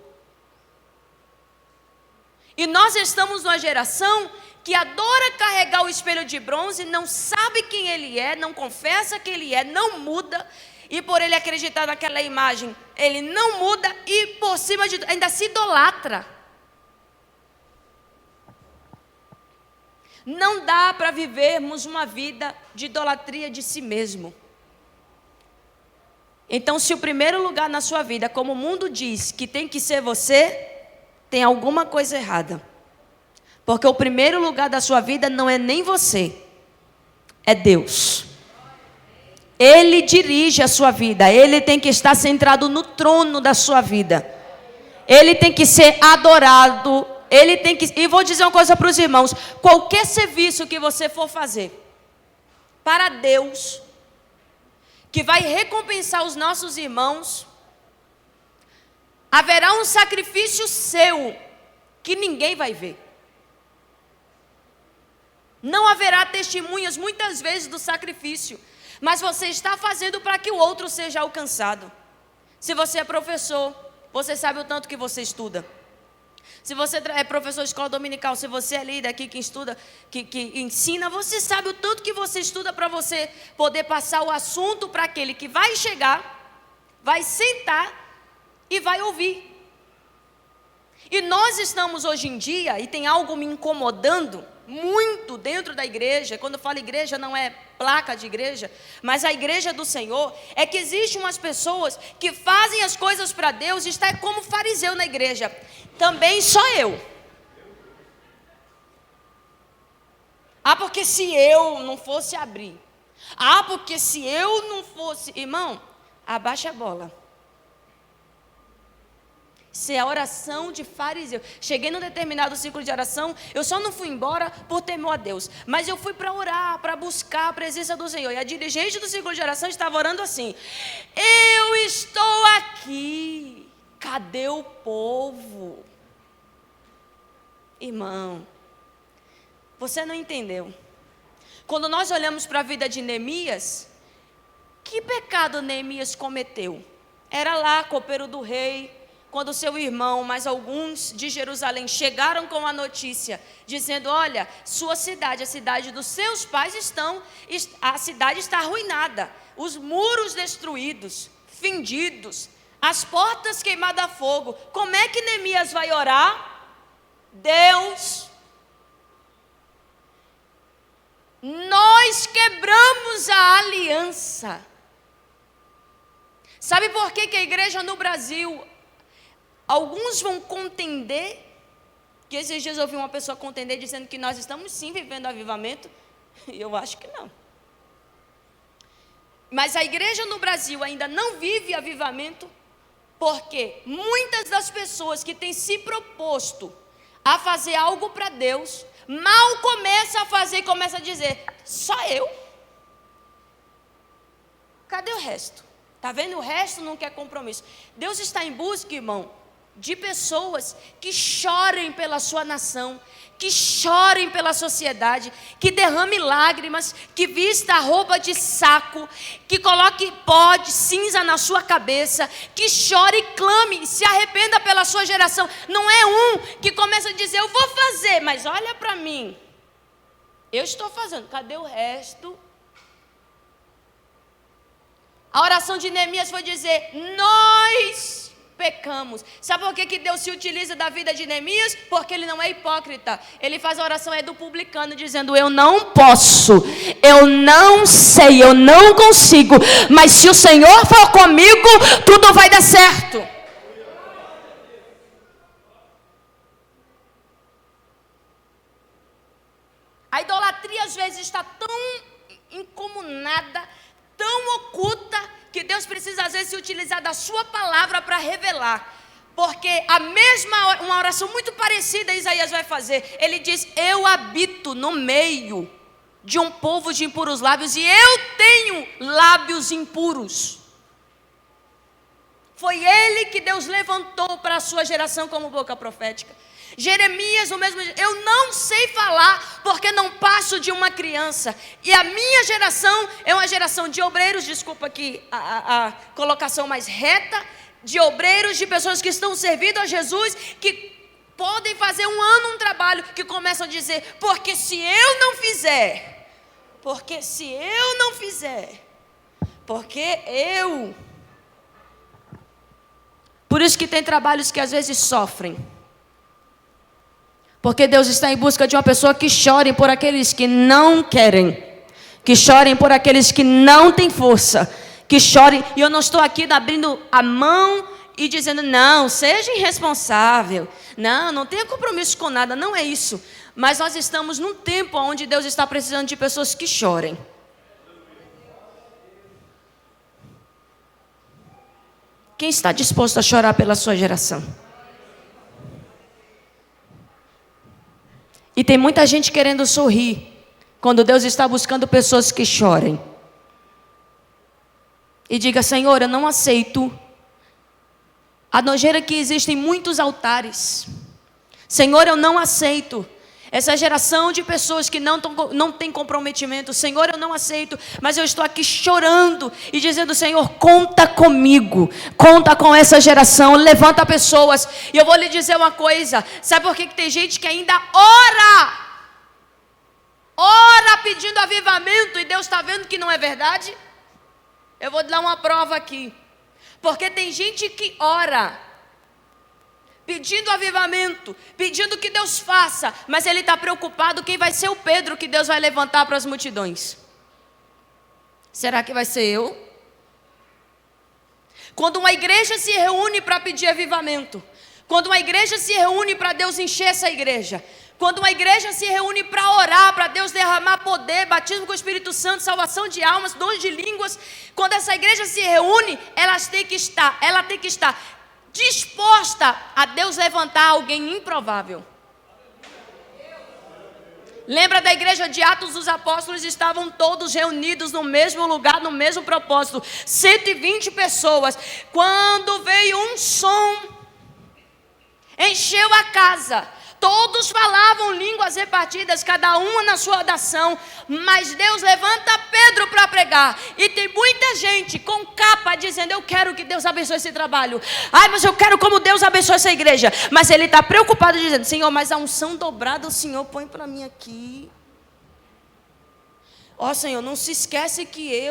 E nós estamos numa geração que adora carregar o espelho de bronze, não sabe quem ele é, não confessa quem ele é, não muda, e por ele acreditar naquela imagem, ele não muda e por cima de ainda se idolatra. Não dá para vivermos uma vida de idolatria de si mesmo. Então, se o primeiro lugar na sua vida, como o mundo diz que tem que ser você, tem alguma coisa errada. Porque o primeiro lugar da sua vida não é nem você, é Deus. Ele dirige a sua vida, Ele tem que estar centrado no trono da sua vida. Ele tem que ser adorado, Ele tem que... E vou dizer uma coisa para os irmãos, qualquer serviço que você for fazer para Deus, que vai recompensar os nossos irmãos, haverá um sacrifício seu, que ninguém vai ver. Não haverá testemunhas muitas vezes do sacrifício, mas você está fazendo para que o outro seja alcançado. Se você é professor, você sabe o tanto que você estuda. Se você é professor de escola dominical, se você é líder aqui que estuda, que ensina, você sabe o tanto que você estuda para você poder passar o assunto para aquele que vai chegar, vai sentar e vai ouvir. E nós estamos hoje em dia, e tem algo me incomodando muito dentro da igreja, quando eu falo igreja não é placa de igreja, mas a igreja do Senhor, é que existem umas pessoas que fazem as coisas para Deus e está como fariseu na igreja. Também sou eu. Porque se eu não fosse abrir, porque se eu não fosse, irmão, abaixa a bola. Isso é a oração de fariseu. Cheguei num determinado ciclo de oração, eu só não fui embora por temor a Deus, mas eu fui para orar, para buscar a presença do Senhor. E a dirigente do ciclo de oração estava orando assim: eu estou aqui, cadê o povo? Irmão, você não entendeu. Quando nós olhamos para a vida de Neemias, que pecado Neemias cometeu? Era lá, copeiro do rei, quando seu irmão, mais alguns de Jerusalém, chegaram com a notícia, dizendo: olha, sua cidade, a cidade dos seus pais a cidade está arruinada, os muros destruídos, fendidos, as portas queimadas a fogo. Como é que Neemias vai orar? Deus, nós quebramos a aliança. Sabe por que a igreja no Brasil, alguns vão contender Que esses dias eu ouvi uma pessoa contender dizendo que nós estamos sim vivendo avivamento, e eu acho que não. Mas a igreja no Brasil ainda não vive avivamento, porque muitas das pessoas que têm se proposto a fazer algo para Deus, mal começa a fazer e começa a dizer, só eu? Cadê o resto? Está vendo? O resto não quer compromisso. Deus está em busca, irmão, de pessoas que chorem pela sua nação, que chorem pela sociedade, que derrame lágrimas, que vista a roupa de saco, que coloque pó de cinza na sua cabeça, que chore e clame, se arrependa pela sua geração. Não é um que começa a dizer, eu vou fazer, mas olha para mim, eu estou fazendo, cadê o resto? A oração de Neemias foi dizer, nós pecamos. Sabe por que Deus se utiliza da vida de Neemias? Porque ele não é hipócrita. Ele faz a oração do publicano, dizendo, eu não posso, eu não sei, eu não consigo, mas se o Senhor for comigo, tudo vai dar certo. A idolatria às vezes está tão incomunada, tão oculta, que Deus precisa às vezes se utilizar da sua palavra para revelar. Porque uma oração muito parecida Isaías vai fazer. Ele diz, eu habito no meio de um povo de impuros lábios, e eu tenho lábios impuros. Foi ele que Deus levantou para a sua geração como boca profética. Jeremias, o mesmo, eu não sei falar porque não passo de uma criança. E a minha geração é uma geração de obreiros, desculpa aqui a colocação mais reta, de obreiros, de pessoas que estão servindo a Jesus, que podem fazer um trabalho, que começam a dizer, porque se eu não fizer, porque eu... Por isso que tem trabalhos que às vezes sofrem. Porque Deus está em busca de uma pessoa que chore por aqueles que não querem, que chorem por aqueles que não têm força, que chorem. E eu não estou aqui abrindo a mão e dizendo, não, seja irresponsável, não tenha compromisso com nada, não é isso. Mas nós estamos num tempo onde Deus está precisando de pessoas que chorem. Quem está disposto a chorar pela sua geração? E tem muita gente querendo sorrir, quando Deus está buscando pessoas que chorem. E diga, Senhor, eu não aceito a nojeira que existe em muitos altares. Senhor, eu não aceito essa geração de pessoas que não tem comprometimento. Senhor, eu não aceito, mas eu estou aqui chorando e dizendo, Senhor, conta comigo, conta com essa geração, levanta pessoas. E eu vou lhe dizer uma coisa, sabe por que tem gente que ainda ora pedindo avivamento e Deus está vendo que não é verdade? Eu vou dar uma prova aqui, porque tem gente que ora pedindo avivamento, pedindo que Deus faça, mas ele está preocupado quem vai ser o Pedro que Deus vai levantar para as multidões. Será que vai ser eu? Quando uma igreja se reúne para pedir avivamento, quando uma igreja se reúne para Deus encher essa igreja, quando uma igreja se reúne para orar, para Deus derramar poder, batismo com o Espírito Santo, salvação de almas, dons de línguas, quando essa igreja se reúne, ela tem que estar disposta a Deus levantar alguém improvável. Lembra da igreja de Atos dos Apóstolos? Estavam todos reunidos no mesmo lugar, no mesmo propósito, 120 pessoas. Quando veio um som, encheu a casa. Todos falavam línguas repartidas, cada uma na sua nação, mas Deus levanta Pedro para pregar. E tem muita gente com capa dizendo, eu quero que Deus abençoe esse trabalho. Ai, mas eu quero como Deus abençoe essa igreja. Mas ele está preocupado dizendo, Senhor, mas a unção dobrada o Senhor põe para mim aqui. Ó Senhor, não se esquece que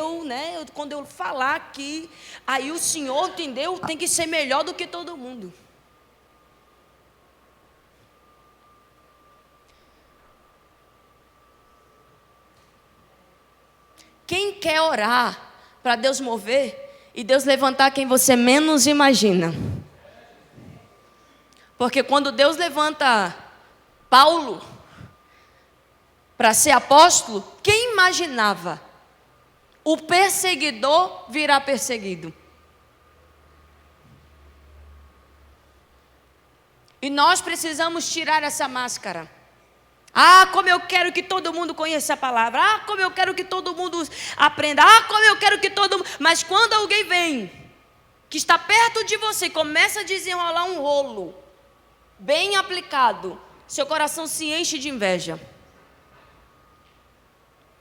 quando eu falar aqui, aí o Senhor, entendeu? Tem que ser melhor do que todo mundo. Quem quer orar para Deus mover e Deus levantar quem você menos imagina? Porque quando Deus levanta Paulo, para ser apóstolo, quem imaginava o perseguidor virar perseguido? E nós precisamos tirar essa máscara. Ah, como eu quero que todo mundo conheça a palavra. Ah, como eu quero que todo mundo aprenda. Ah, como eu quero que todo mundo... Mas quando alguém vem, que está perto de você, começa a desenrolar um rolo, bem aplicado, seu coração se enche de inveja.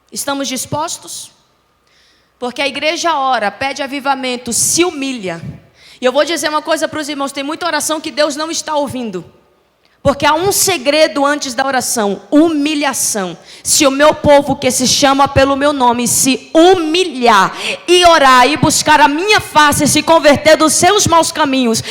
Estamos dispostos? Porque a igreja ora, pede avivamento, se humilha. E eu vou dizer uma coisa para os irmãos, tem muita oração que Deus não está ouvindo. Porque há um segredo antes da oração: humilhação. Se o meu povo que se chama pelo meu nome se humilhar e orar e buscar a minha face e se converter dos seus maus caminhos,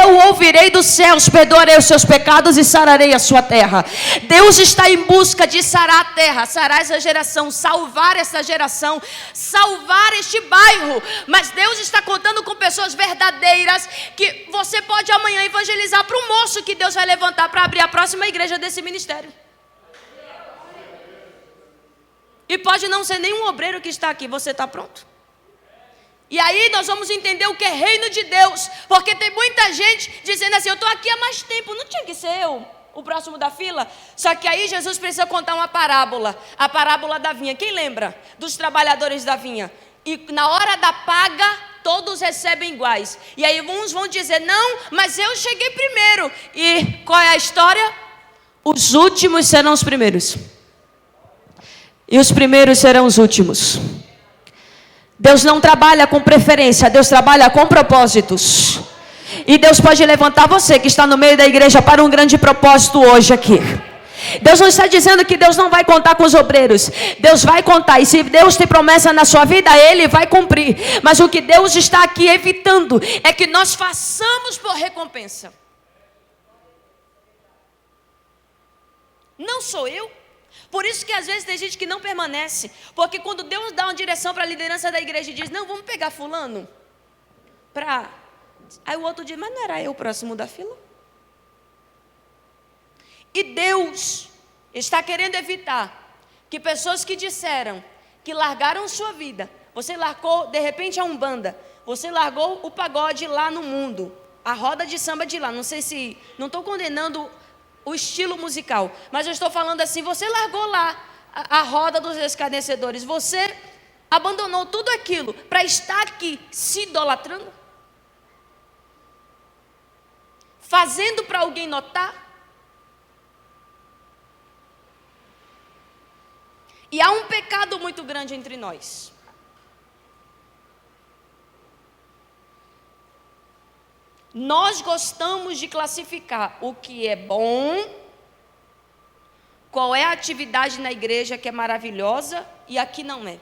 eu ouvirei dos céus, perdoarei os seus pecados e sararei a sua terra. Deus está em busca de sarar a terra, sarar essa geração, salvar essa geração, salvar este bairro. Mas Deus está contando com pessoas verdadeiras, que você pode amanhã evangelizar para um moço que Deus vai levantar para abrir a próxima igreja desse ministério. E pode não ser nenhum obreiro que está aqui. Você está pronto? E aí nós vamos entender o que é reino de Deus. Porque tem muita gente dizendo assim: eu estou aqui há mais tempo, não tinha que ser eu o próximo da fila? Só que aí Jesus precisa contar uma parábola. A parábola da vinha. Quem lembra dos trabalhadores da vinha? E na hora da paga, todos recebem iguais. E aí uns vão dizer: não, mas eu cheguei primeiro. E qual é a história? Os últimos serão os primeiros, e os primeiros serão os últimos. Deus não trabalha com preferência, Deus trabalha com propósitos. E Deus pode levantar você que está no meio da igreja para um grande propósito hoje aqui. Deus não está dizendo que Deus não vai contar com os obreiros. Deus vai contar. E se Deus tem promessa na sua vida, Ele vai cumprir. Mas o que Deus está aqui evitando é que nós façamos por recompensa. Não sou eu. Por isso que às vezes tem gente que não permanece. Porque quando Deus dá uma direção para a liderança da igreja e diz: não, vamos pegar fulano aí o outro diz: mas não era eu o próximo da fila? E Deus está querendo evitar que pessoas que disseram que largaram sua vida, você largou de repente a Umbanda, você largou o pagode lá no mundo, a roda de samba de lá, não estou condenando o estilo musical, mas eu estou falando assim: você largou lá a roda dos escarnecedores, você abandonou tudo aquilo para estar aqui se idolatrando, fazendo para alguém notar. E há um pecado muito grande entre nós. Nós gostamos de classificar o que é bom, qual é a atividade na igreja que é maravilhosa e a que não é.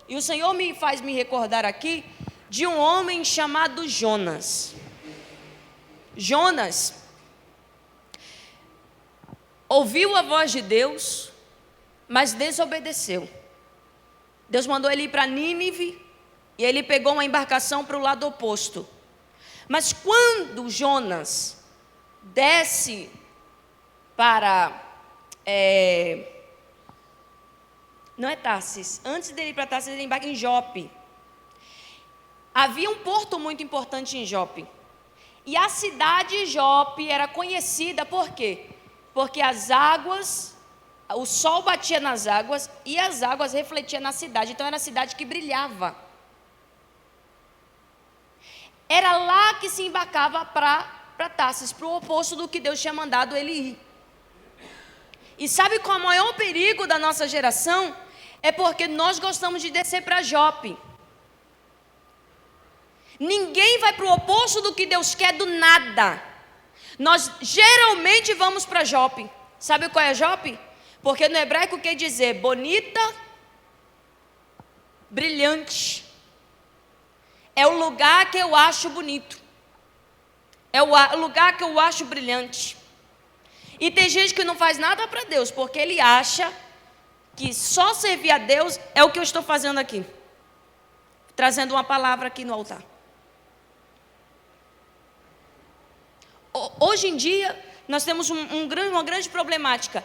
E o Senhor me faz me recordar aqui de um homem chamado Jonas. Jonas ouviu a voz de Deus, mas desobedeceu. Deus mandou ele ir para Nínive, e ele pegou uma embarcação para o lado oposto. Mas quando Jonas desce para... não é Tarsis. Antes dele ir para Tarsis, ele embarca em Jope. Havia um porto muito importante em Jope. E a cidade de Jope era conhecida por quê? Porque as águas, o sol batia nas águas e as águas refletiam na cidade. Então era a cidade que brilhava. Era lá que se embarcava para Tarsis, para o oposto do que Deus tinha mandado ele ir. E sabe qual é o maior perigo da nossa geração? É porque nós gostamos de descer para Jope. Ninguém vai para o oposto do que Deus quer do nada. Nós geralmente vamos para Jope. Sabe qual é Jope? Porque no hebraico quer dizer bonita, brilhante. É o lugar que eu acho bonito. É o lugar que eu acho brilhante. E tem gente que não faz nada para Deus, porque ele acha que só servir a Deus é o que eu estou fazendo aqui. Trazendo uma palavra aqui no altar. Hoje em dia, nós temos uma grande problemática.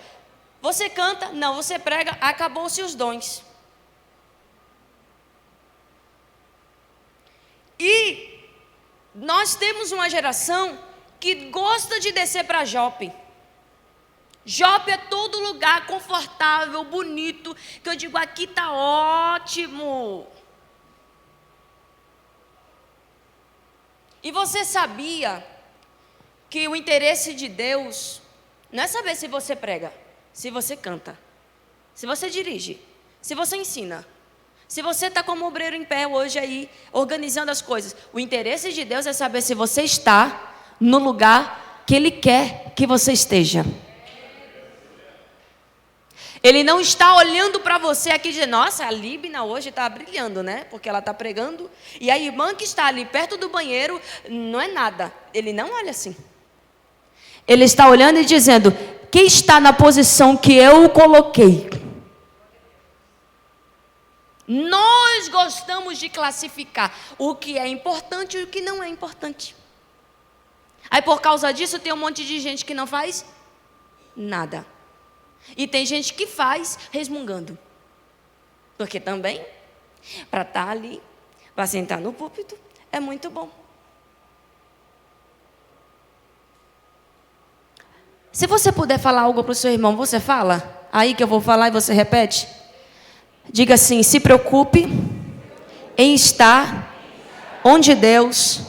Você canta, não, você prega, acabou-se os dons. E nós temos uma geração que gosta de descer para Jope. Jope é todo lugar confortável, bonito, que eu digo, aqui está ótimo. E você sabia que o interesse de Deus não é saber se você prega, se você canta, se você dirige, se você ensina, se você está como obreiro em pé hoje aí, organizando as coisas. O interesse de Deus é saber se você está no lugar que Ele quer que você esteja. Ele não está olhando para você aqui e dizendo, nossa, a Líbina hoje está brilhando, né? Porque ela está pregando. E a irmã que está ali perto do banheiro, não é nada. Ele não olha assim. Ele está olhando e dizendo, quem está na posição que eu o coloquei? Nós gostamos de classificar o que é importante e o que não é importante. Aí por causa disso tem um monte de gente que não faz nada. E tem gente que faz resmungando. Porque também, para estar ali, para sentar no púlpito, é muito bom. Se você puder falar algo para o seu irmão, você fala? Aí que eu vou falar e você repete? Diga assim, se preocupe em estar onde Deus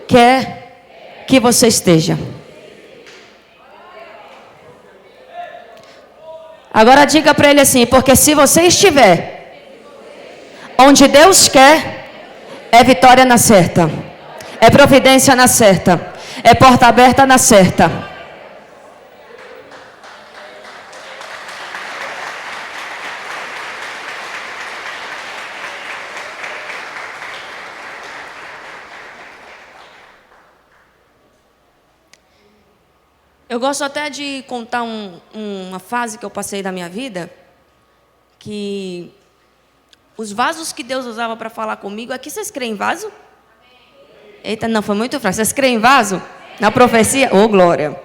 quer que você esteja. Agora diga para ele assim, porque se você estiver onde Deus quer, é vitória na certa, é providência na certa, é porta aberta na certa. Eu gosto até de contar uma fase que eu passei da minha vida, que os vasos que Deus usava para falar comigo, aqui vocês creem em vaso? Eita, não, foi muito fraco. Vocês creem em vaso? Na profecia? Ô, glória!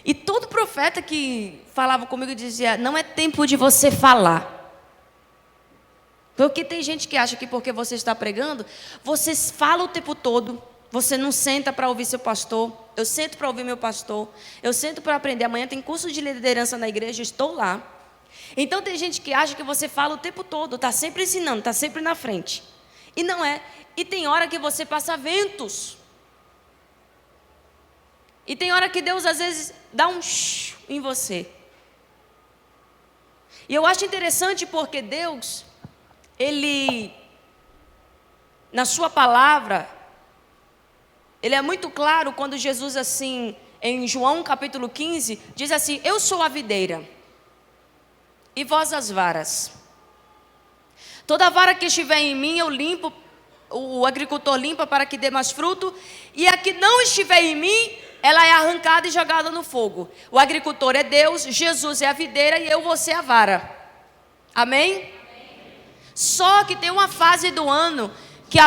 E todo profeta que falava comigo dizia, não é tempo de você falar. Porque tem gente que acha que porque você está pregando, você fala o tempo todo. Você não senta para ouvir seu pastor. Eu sento para ouvir meu pastor. Eu sento para aprender. Amanhã tem curso de liderança na igreja, eu estou lá. Então tem gente que acha que você fala o tempo todo, está sempre ensinando, está sempre na frente. E não é. E tem hora que você passa ventos. E tem hora que Deus às vezes dá um shh em você. E eu acho interessante porque Deus, Ele, na sua palavra, Ele é muito claro quando Jesus assim, em João capítulo 15, diz assim, eu sou a videira, e vós as varas. Toda vara que estiver em mim eu limpo, o agricultor limpa para que dê mais fruto, e a que não estiver em mim, ela é arrancada e jogada no fogo. O agricultor é Deus, Jesus é a videira e eu vou ser a vara. Amém? Amém. Só que tem uma fase do ano que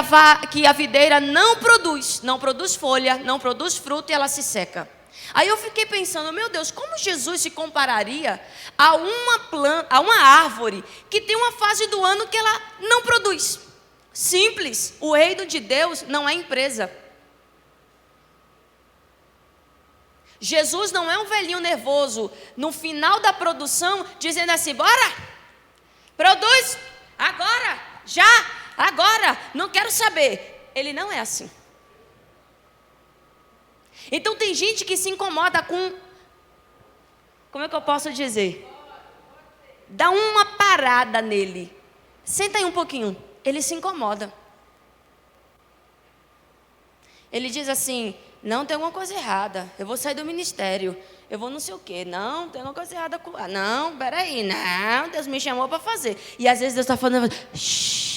a videira não produz folha, não produz fruto e ela se seca. Aí eu fiquei pensando, meu Deus, como Jesus se compararia a uma planta, a uma árvore que tem uma fase do ano que ela não produz? Simples, o reino de Deus não é empresa. Jesus não é um velhinho nervoso no final da produção dizendo assim, bora, produz, agora, já, agora, não quero saber. Ele não é assim. Então tem gente que se incomoda com, como é que eu posso dizer? Dá uma parada nele. Senta aí um pouquinho. Ele se incomoda. Ele diz assim, não, tem alguma coisa errada. Eu vou sair do ministério. Eu vou não sei o quê. Não, tem alguma coisa errada. Não, peraí. Não, Deus me chamou para fazer. E às vezes Deus está falando, shhh.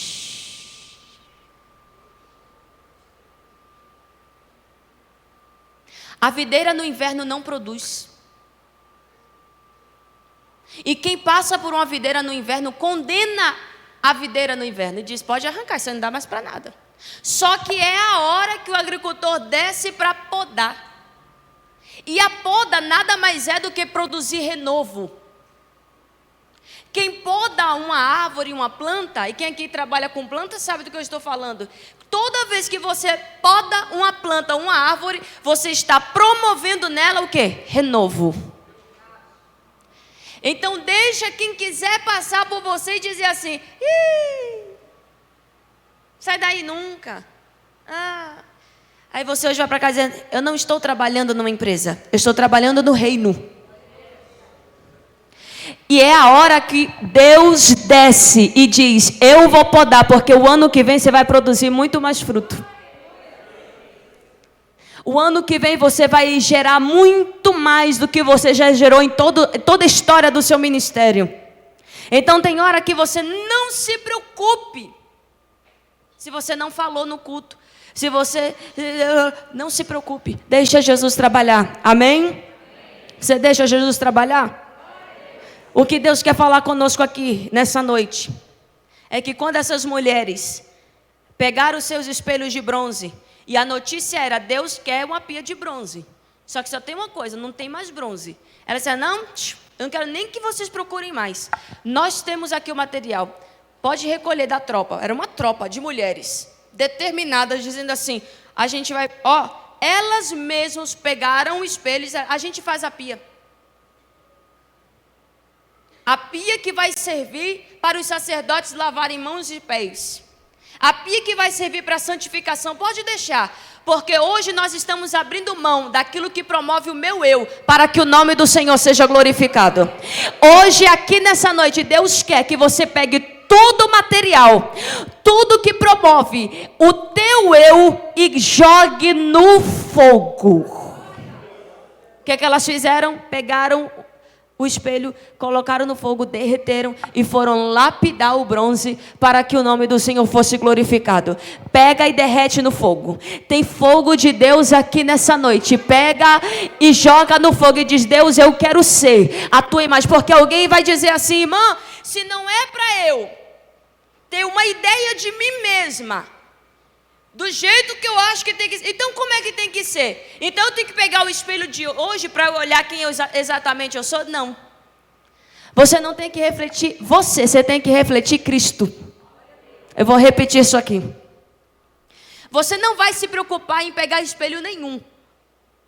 A videira no inverno não produz. E quem passa por uma videira no inverno condena a videira no inverno e diz, pode arrancar, isso não dá mais para nada. Só que é a hora que o agricultor desce para podar. E a poda nada mais é do que produzir renovo. Quem poda uma árvore, uma planta, e quem aqui trabalha com planta sabe do que eu estou falando. Toda vez que você poda uma planta, uma árvore, você está promovendo nela o quê? Renovo. Então deixa quem quiser passar por você e dizer assim: ih, sai daí nunca. Aí você hoje vai para casa dizendo: eu não estou trabalhando numa empresa, eu estou trabalhando no reino. E é a hora que Deus desce e diz: eu vou podar, porque o ano que vem você vai produzir muito mais fruto. O ano que vem você vai gerar muito mais do que você já gerou em toda a história do seu ministério. Então tem hora que você não se preocupe. Se você não falou no culto, se você não se preocupe, deixa Jesus trabalhar. Amém? Você deixa Jesus trabalhar? O que Deus quer falar conosco aqui nessa noite é que quando essas mulheres pegaram os seus espelhos de bronze, e a notícia era: Deus quer uma pia de bronze. Só que só tem uma coisa, não tem mais bronze. Ela disse: não, eu não quero nem que vocês procurem mais. Nós temos aqui o material. Pode recolher da tropa. Era uma tropa de mulheres determinadas, dizendo assim: a gente vai... elas mesmas pegaram o espelho e disseram: a gente faz a pia. A pia que vai servir para os sacerdotes lavarem mãos e pés. A pia que vai servir para a santificação, pode deixar. Porque hoje nós estamos abrindo mão daquilo que promove o meu eu, para que o nome do Senhor seja glorificado. Hoje, aqui nessa noite, Deus quer que você pegue todo o material, tudo que promove o teu eu e jogue no fogo. O que elas fizeram? Pegaram o espelho, colocaram no fogo, derreteram e foram lapidar o bronze para que o nome do Senhor fosse glorificado. Pega e derrete no fogo. Tem fogo de Deus aqui nessa noite. Pega e joga no fogo e diz: Deus, eu quero ser a tua imagem. Porque alguém vai dizer assim: irmã, se não é para eu ter uma ideia de mim mesma, do jeito que eu acho que tem que ser, então como é que tem que ser? Então eu tenho que pegar o espelho de hoje para eu olhar quem exatamente eu sou? Não. Você não tem que refletir você tem que refletir Cristo. Eu vou repetir isso aqui. Você não vai se preocupar em pegar espelho nenhum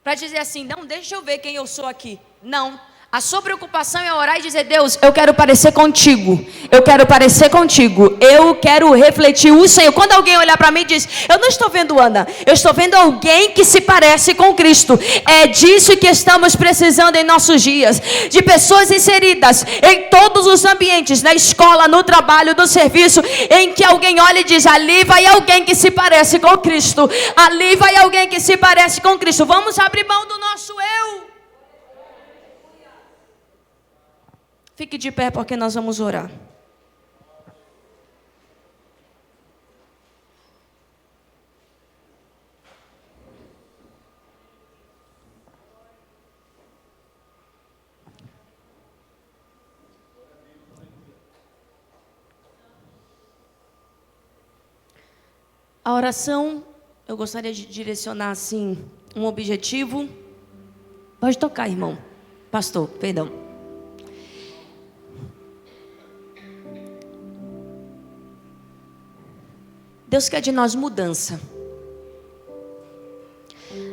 para dizer assim: não, deixa eu ver quem eu sou aqui. Não. A sua preocupação é orar e dizer: Deus, eu quero parecer contigo. Eu quero parecer contigo. Eu quero refletir o Senhor. Quando alguém olhar para mim e diz: eu não estou vendo Ana, eu estou vendo alguém que se parece com Cristo. É disso que estamos precisando em nossos dias. De pessoas inseridas em todos os ambientes, na escola, no trabalho, no serviço, em que alguém olha e diz: ali vai alguém que se parece com Cristo. Ali vai alguém que se parece com Cristo. Vamos abrir mão do nosso eu. Fique de pé porque nós vamos orar. A oração, eu gostaria de direcionar assim, um objetivo. Pode tocar, irmão. Pastor, perdão. Deus quer de nós mudança.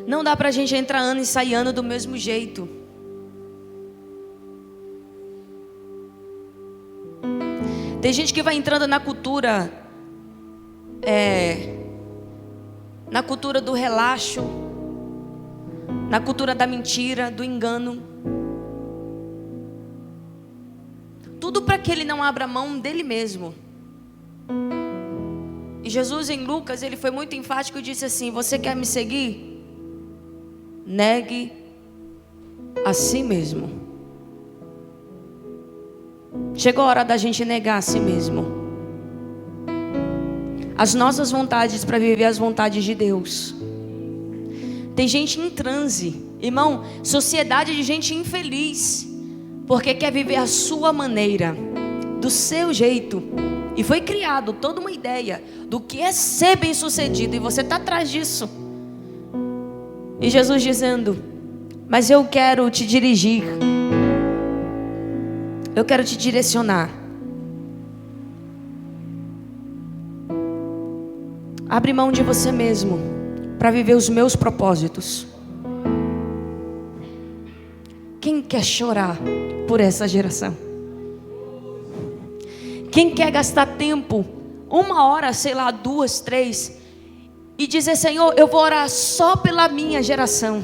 Não dá para a gente entrar ano e sair ano do mesmo jeito. Tem gente que vai entrando na cultura, na cultura do relaxo, na cultura da mentira, do engano. Tudo para que ele não abra mão dele mesmo. E Jesus em Lucas, ele foi muito enfático e disse assim: você quer me seguir? Negue a si mesmo. Chegou a hora da gente negar a si mesmo. As nossas vontades para viver as vontades de Deus. Tem gente em transe, irmão, sociedade de gente infeliz, porque quer viver a sua maneira, do seu jeito. E foi criado toda uma ideia do que é ser bem sucedido. E você está atrás disso. E Jesus dizendo: Mas eu quero te dirigir. Eu quero te direcionar. Abre mão de você mesmo para viver os meus propósitos. Quem quer chorar por essa geração? Quem quer gastar tempo, 1 hora, sei lá, 2, 3, e dizer: Senhor, eu vou orar só pela minha geração,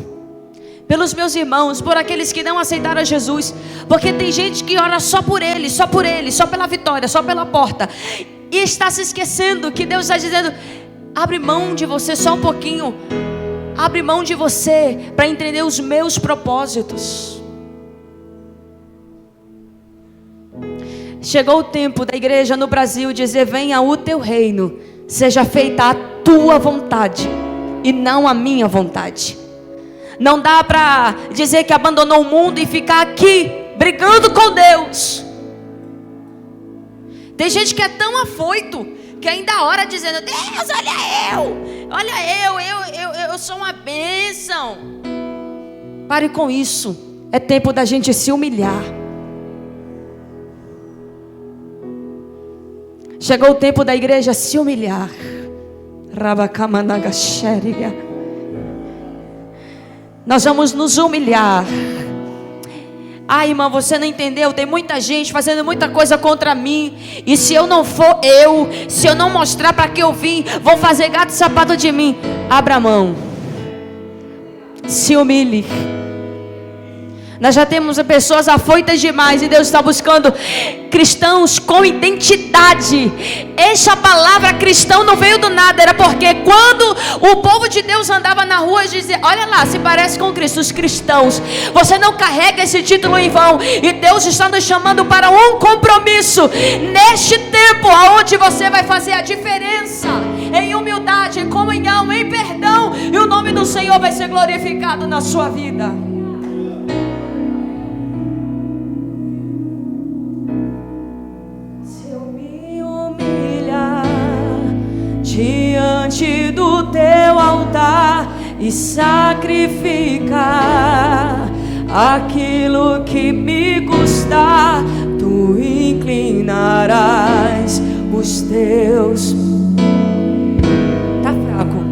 pelos meus irmãos, por aqueles que não aceitaram a Jesus, porque tem gente que ora só por ele, só pela vitória, só pela porta, e está se esquecendo que Deus está dizendo: abre mão de você só um pouquinho, abre mão de você para entender os meus propósitos. Chegou o tempo da igreja no Brasil dizer: venha o teu reino, seja feita a tua vontade e não a minha vontade. Não dá para dizer que abandonou o mundo e ficar aqui brigando com Deus. Tem gente que é tão afoito que ainda ora dizendo: Deus, olha eu sou uma bênção. Pare com isso. É tempo da gente se humilhar. Chegou o tempo da igreja se humilhar. Nós vamos nos humilhar. Ah, irmã, você não entendeu? Tem muita gente fazendo muita coisa contra mim. E se eu não for se eu não mostrar para que eu vim, vão fazer gato e sapato de mim. Abra a mão. Se humilhe. Nós já temos pessoas afoitas demais e Deus está buscando cristãos com identidade. Essa palavra cristão não veio do nada, era porque quando o povo de Deus andava na rua, dizia: olha lá, se parece com Cristo, os cristãos. Você não carrega esse título em vão, e Deus está nos chamando para um compromisso neste tempo, aonde você vai fazer a diferença em humildade, em comunhão, em perdão, e o nome do Senhor vai ser glorificado na sua vida. Diante do teu altar e sacrificar aquilo que me custar, tu inclinarás os teus. Tá fraco.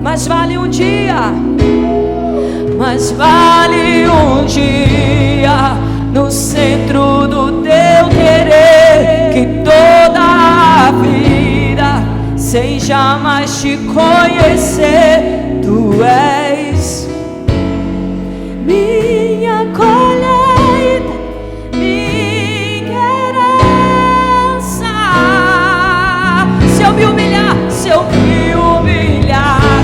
Mas vale um dia no centro do teu querer, que toda a vida, sem jamais te conhecer, tu és minha colheita, minha herança. Se eu me humilhar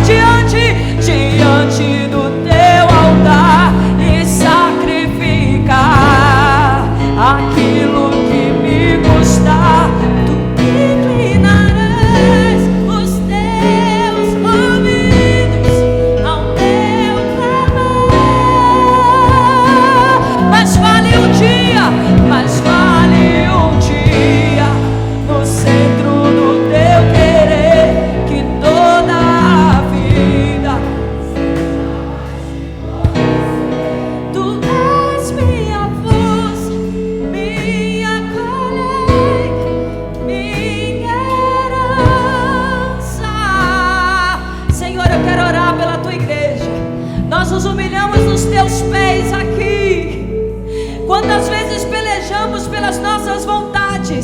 diante do teu altar e sacrificar aquilo que me custar, tu inclinarás os teus ouvidos ao meu clamor. Mas vale um dia no centro do teu querer, que toda a vida tu és minha força, minha colheita, minha herança. Senhor, eu quero orar pela tua igreja. Nós nos humilhamos nos teus pés aqui. Quantas vezes pelejamos pelas nossas vontades,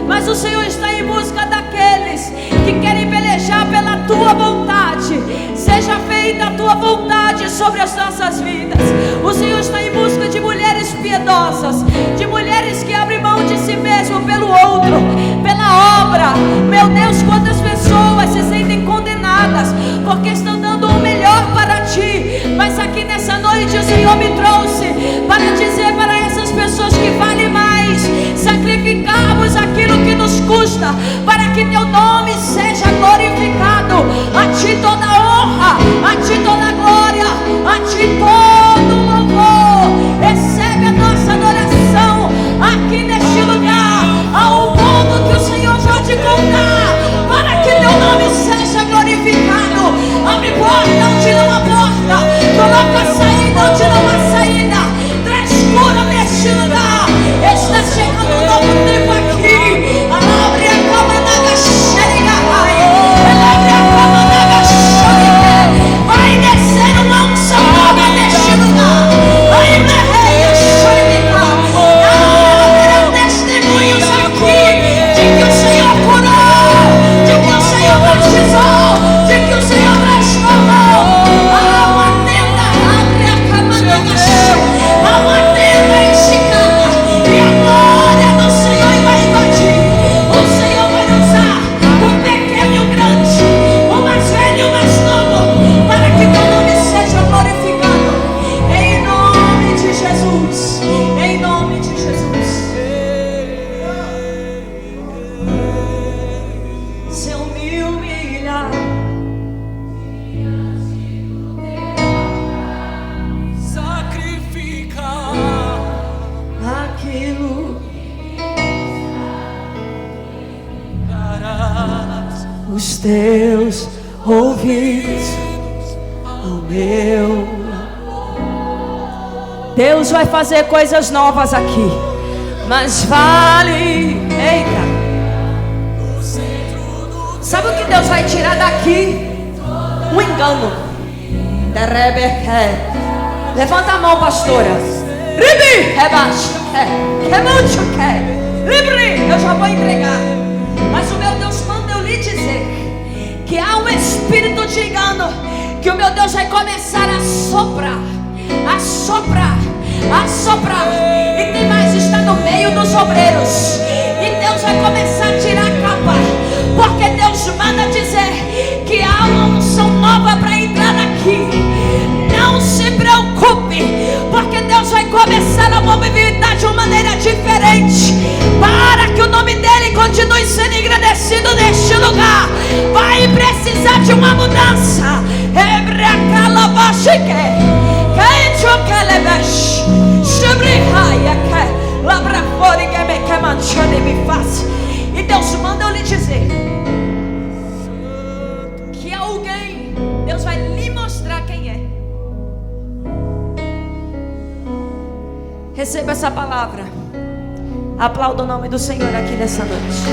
mas o Senhor está em busca daqueles que querem pelejar pela tua vontade. Seja feita a tua vontade sobre as nossas vidas. O Senhor está em busca de mulheres piedosas, de mulheres que abrem mão de si mesmo pelo outro, pela obra. Meu Deus, quantas pessoas se sentem condenadas porque estão dando o melhor para ti, mas aqui nessa noite o Senhor me trouxe para dizer para essas pessoas que vale mais sacrificarmos aquilo que nos custa, para que teu nome seja glorificado. A ti toda honra, a ti toda glória, a ti todo louvor. Recebe a nossa adoração aqui neste lugar, ao ponto que o Senhor já te contar, para que teu nome seja glorificado. Abre porta. os teus ouvidos ao meu. Deus vai fazer coisas novas aqui, mas vale. Eita! Sabe o que Deus vai tirar daqui? Um engano. Levanta a mão, pastora. Ribi, rebaixa. Eu já vou entregar. Mas o meu Deus manda eu lhe dizer que há um espírito de engano, que o meu Deus vai começar a soprar, a soprar, a soprar. E tem mais, está no meio dos obreiros. E Deus vai começar a tirar a capa, porque Deus manda dizer que há uma unção nova para entrar aqui. Não se preocupe, porque Deus vai começar a movimentar de uma maneira diferente, para que o nome dele continue sendo engrandecido neste lugar. Vai precisar de uma mudança. E Deus manda eu lhe dizer que alguém, Deus vai lhe mostrar quem é. Receba essa palavra. Aplauda o nome do Senhor aqui nessa noite.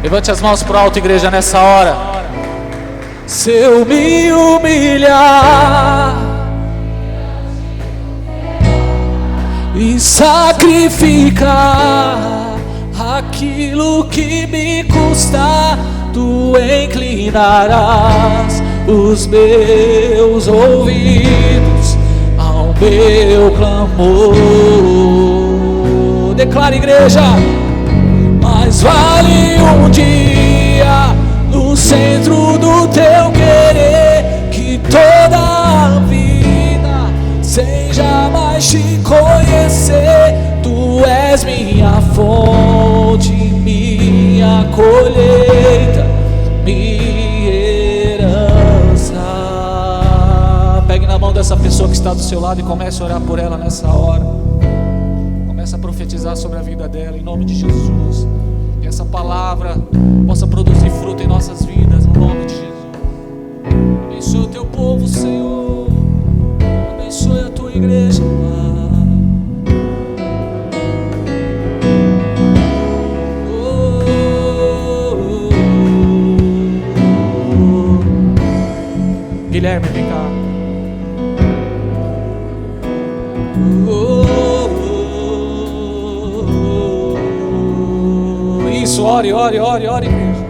Levante as mãos para o alto, igreja, nessa hora. Se eu me humilhar e sacrificar aquilo que me custa, tu inclinarás os meus ouvidos ao meu clamor. Declara, igreja. Mas vale um dia no centro do teu querer, que toda a vida seja mais te conhecer. Tu és minha fonte, minha colheita, minha herança. Pegue na mão dessa pessoa que está do seu lado e comece a orar por ela nessa hora. Comece a profetizar sobre a vida dela, em nome de Jesus. Que essa palavra possa produzir fruto em nossas vidas, no nome de Jesus. Abençoe o teu povo, Senhor. Abençoe a tua igreja, Pai. Guilherme, vem cá. Isso, ore, ore, ore, ore, igreja.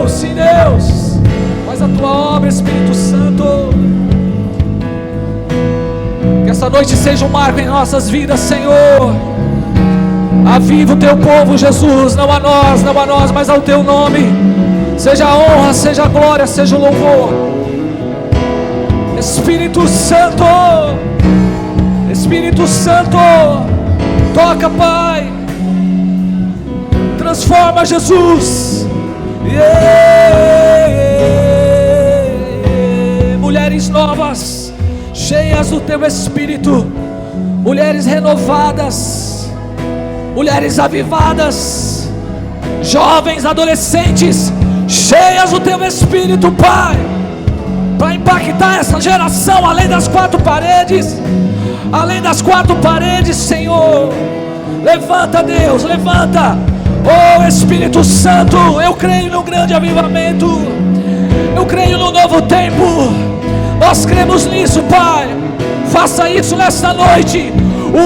Sim, Deus, faz a tua obra, Espírito Santo. Que essa noite seja um marco em nossas vidas, Senhor. Aviva o teu povo, Jesus. Não a nós, mas ao teu nome. Seja a honra, seja a glória, seja o louvor. Espírito Santo, Espírito Santo, toca, Pai. Transforma, Jesus. Mulheres novas, cheias do teu Espírito, mulheres renovadas, mulheres avivadas, jovens, adolescentes, cheias do teu Espírito, Pai, para impactar essa geração além das quatro paredes, Senhor. Levanta, Deus, levanta. Oh Espírito Santo, eu creio no grande avivamento, eu creio no novo tempo, nós cremos nisso, Pai. Faça isso nesta noite.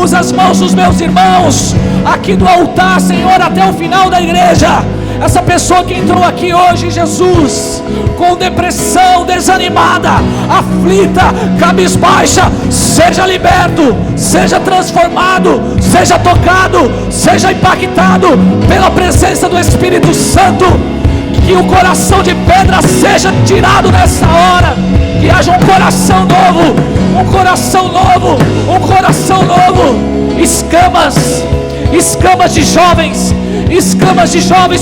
Usa as mãos dos meus irmãos aqui do altar, Senhor, até o final da igreja. Essa pessoa que entrou aqui hoje, Jesus, com depressão, desanimada, aflita, cabisbaixa, seja liberto, seja transformado, seja tocado, seja impactado pela presença do Espírito Santo. Que o coração de pedra seja tirado nessa hora. Que haja um coração novo, um coração novo, um coração novo. Escamas de jovens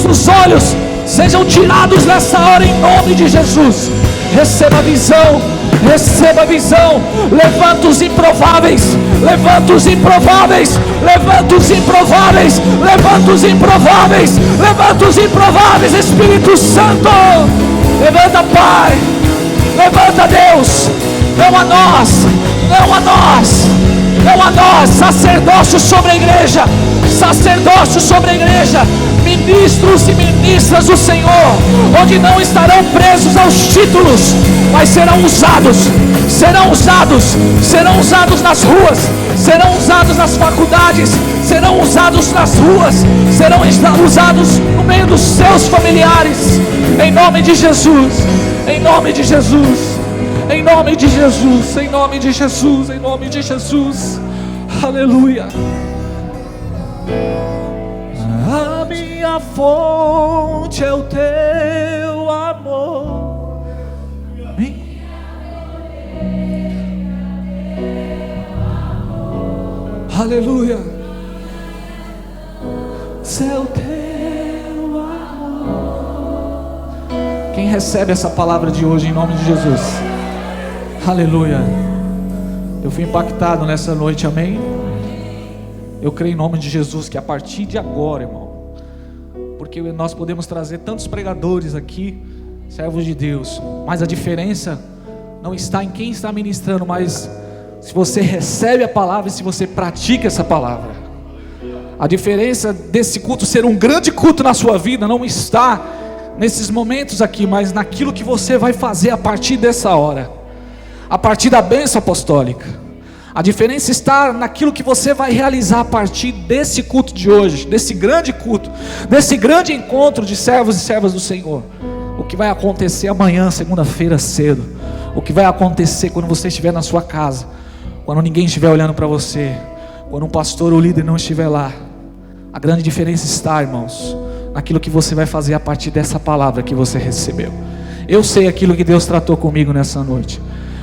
nos olhos sejam tirados nessa hora em nome de Jesus. Receba visão, receba visão. Levanta os improváveis, levanta os improváveis, levanta os improváveis, levanta os improváveis, levanta os improváveis. Espírito Santo, levanta, Pai, levanta, Deus. Não a nós, não a nós, não a nós. Sacerdócio sobre a igreja, sacerdócio sobre a igreja, ministros e ministras do Senhor, onde não estarão presos aos títulos, mas serão usados nas ruas, serão usados nas faculdades, serão usados nas ruas, serão usados no meio dos seus familiares, em nome de Jesus, em nome de Jesus, em nome de Jesus, em nome de Jesus, em nome de Jesus. Aleluia. A minha fonte é o teu amor. Aleluia. Seu teu amor. Quem recebe essa palavra de hoje em nome de Jesus? Aleluia. Eu fui impactado nessa noite, amém? Eu creio em nome de Jesus que a partir de agora, irmão, porque nós podemos trazer tantos pregadores aqui, servos de Deus, mas a diferença não está em quem está ministrando, mas se você recebe a palavra e se você pratica essa palavra. A diferença desse culto ser um grande culto na sua vida não está nesses momentos aqui, mas naquilo que você vai fazer a partir dessa hora, a partir da bênção apostólica. A diferença está naquilo que você vai realizar a partir desse culto de hoje, desse grande culto, desse grande encontro de servos e servas do Senhor. O que vai acontecer amanhã, segunda-feira cedo, o que vai acontecer quando você estiver na sua casa, quando ninguém estiver olhando para você, quando um pastor ou líder não estiver lá. A grande diferença está, irmãos, naquilo que você vai fazer a partir dessa palavra que você recebeu. Eu sei aquilo que Deus tratou comigo nessa noite,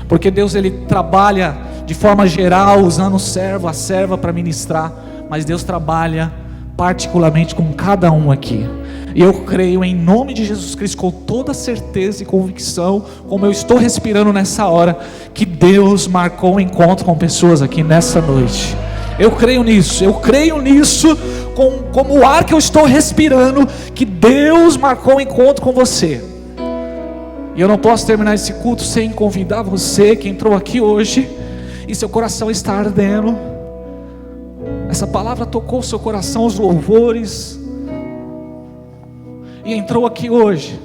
porque Deus, Ele trabalha de forma geral, usando o servo, a serva para ministrar, mas Deus trabalha particularmente com cada um aqui. E eu creio em nome de Jesus Cristo, com toda certeza e convicção, como eu estou respirando nessa hora, que Deus marcou um encontro com pessoas aqui nessa noite. Eu creio nisso como o ar que eu estou respirando, que Deus marcou um encontro com você. E eu não posso terminar esse culto sem convidar você que entrou aqui hoje e seu coração está ardendo. Essa palavra tocou o seu coração, os louvores, e entrou aqui hoje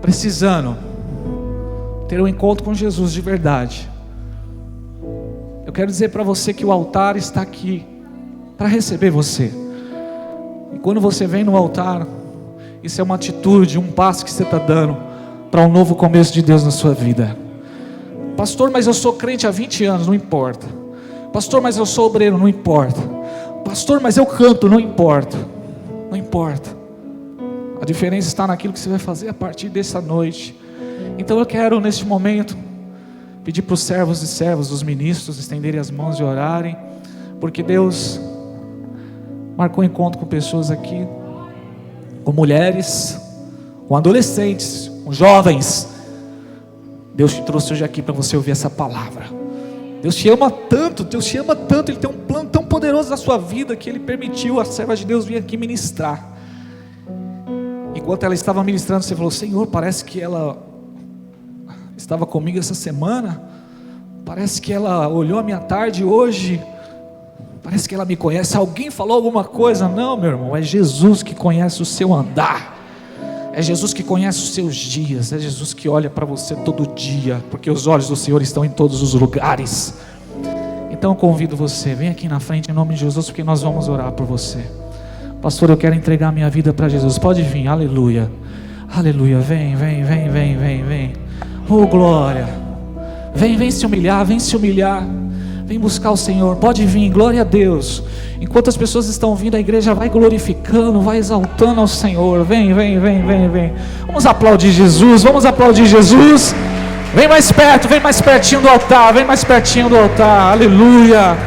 precisando ter um encontro com Jesus de verdade. Eu quero dizer para você que o altar está aqui para receber você. E quando você vem no altar, isso é uma atitude, um passo que você está dando para um novo começo de Deus na sua vida. Pastor, mas eu sou crente há 20 anos, não importa. Pastor, mas eu sou obreiro, não importa. Pastor, mas eu canto, não importa. Não importa. A diferença está naquilo que você vai fazer a partir dessa noite. Então eu quero neste momento pedir para os servos e servas, os ministros, estenderem as mãos e orarem, porque Deus marcou encontro com pessoas aqui, com mulheres, com adolescentes, com jovens. Deus te trouxe hoje aqui para você ouvir essa palavra. Deus te ama tanto, Ele tem um plano tão poderoso na sua vida, que Ele permitiu a serva de Deus vir aqui ministrar. Enquanto ela estava ministrando, você falou: Senhor, parece que ela estava comigo essa semana, parece que ela olhou a minha tarde hoje, parece que ela me conhece. Alguém falou alguma coisa? Não, meu irmão, é Jesus que conhece o seu andar, É Jesus que conhece os seus dias. É Jesus que olha para você todo dia, porque os olhos do Senhor estão em todos os lugares. Então eu convido você, vem aqui na frente em nome de Jesus, porque nós vamos orar por você. Pastor, eu quero entregar minha vida para Jesus. Pode vir, aleluia. Aleluia, vem. Oh glória. Vem se humilhar, Vem buscar o Senhor, pode vir, glória a Deus. Enquanto as pessoas estão vindo, a igreja vai glorificando, vai exaltando ao Senhor. Vem. Vamos aplaudir Jesus. Vem mais perto, vem mais pertinho do altar, aleluia.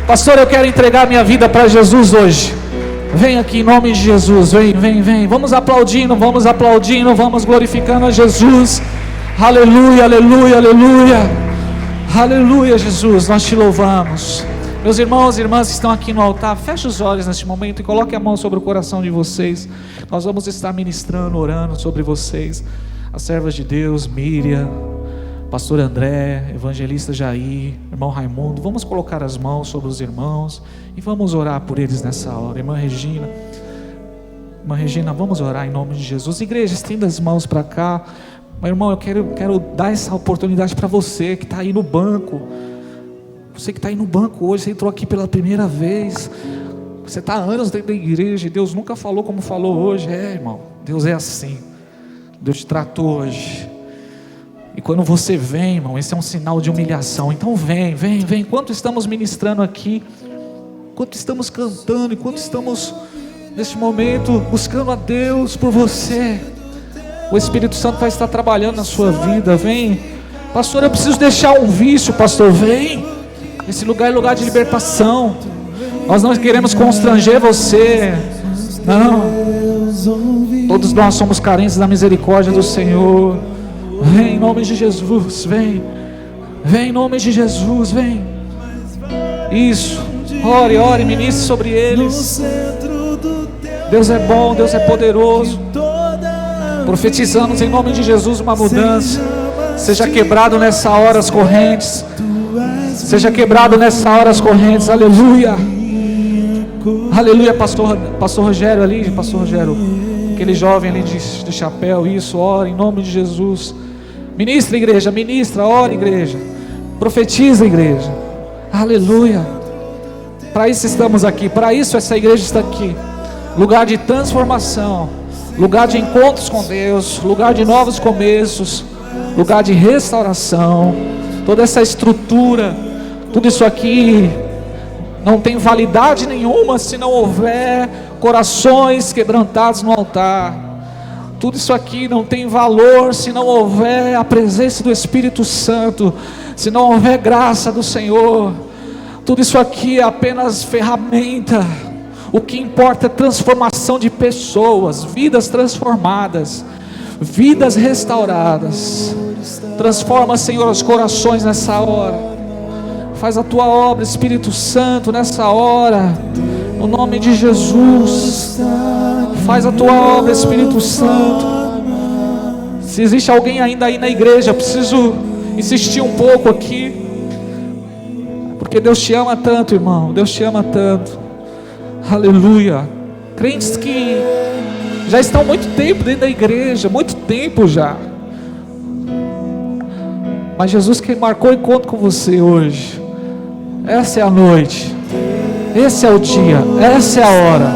Pastor, eu quero entregar minha vida para Jesus hoje. Vem aqui em nome de Jesus, vem. Vamos aplaudindo, vamos glorificando a Jesus. Aleluia. Aleluia, Jesus, nós te louvamos. Meus irmãos e irmãs que estão aqui no altar, feche os olhos neste momento e coloque a mão sobre o coração de vocês. Nós vamos estar ministrando, orando sobre vocês. As servas de Deus, Miriam, pastor André, evangelista Jair, irmão Raimundo, vamos colocar as mãos sobre os irmãos e vamos orar por eles nessa hora. Irmã Regina, vamos orar em nome de Jesus. Igreja, estenda as mãos para cá. Meu irmão, eu quero dar essa oportunidade para você que está aí no banco. Você que está aí no banco hoje, você entrou aqui pela primeira vez. Você está há anos dentro da igreja e Deus nunca falou como falou hoje. Irmão, Deus é assim. Deus te tratou hoje. E quando você vem, irmão, esse é um sinal de humilhação. Então vem. Enquanto estamos ministrando aqui, enquanto estamos cantando, enquanto estamos neste momento buscando a Deus por você, o Espírito Santo vai estar trabalhando na sua vida. Vem, pastor, eu preciso deixar um vício. Pastor, vem. Esse lugar é lugar de libertação. Nós não queremos constranger você. Não. Todos nós somos carentes da misericórdia do Senhor. Vem em nome de Jesus. Vem em nome de Jesus. Vem. Isso. Ore, ministre sobre eles. Deus é bom, Deus é poderoso. Profetizamos em nome de Jesus uma mudança. Seja quebrado nessa hora as correntes. Aleluia. Aleluia, pastor Rogério ali, aquele jovem ali de chapéu. Isso, ora em nome de Jesus. Ministra, igreja, ora, igreja. Profetiza, igreja. Aleluia. Para isso estamos aqui, para isso essa igreja está aqui. Lugar de transformação, lugar de encontros com Deus, lugar de novos começos, lugar de restauração. Toda essa estrutura, tudo isso aqui não tem validade nenhuma se não houver corações quebrantados no altar. Tudo isso aqui não tem valor se não houver a presença do Espírito Santo, se não houver graça do Senhor. Tudo isso aqui é apenas ferramenta. O que importa é transformação de pessoas, vidas transformadas, vidas restauradas. Transforma, Senhor, os corações nessa hora. Faz a tua obra, Espírito Santo, nessa hora, no nome de Jesus. Faz a tua obra, Espírito Santo. Se existe alguém ainda aí na igreja, eu preciso insistir um pouco aqui, porque Deus te ama tanto, irmão. Deus te ama tanto. Aleluia. Crentes que já estão muito tempo dentro da igreja, muito tempo já. Mas Jesus que marcou o encontro com você hoje. Essa é a noite, esse é o dia, essa é a hora.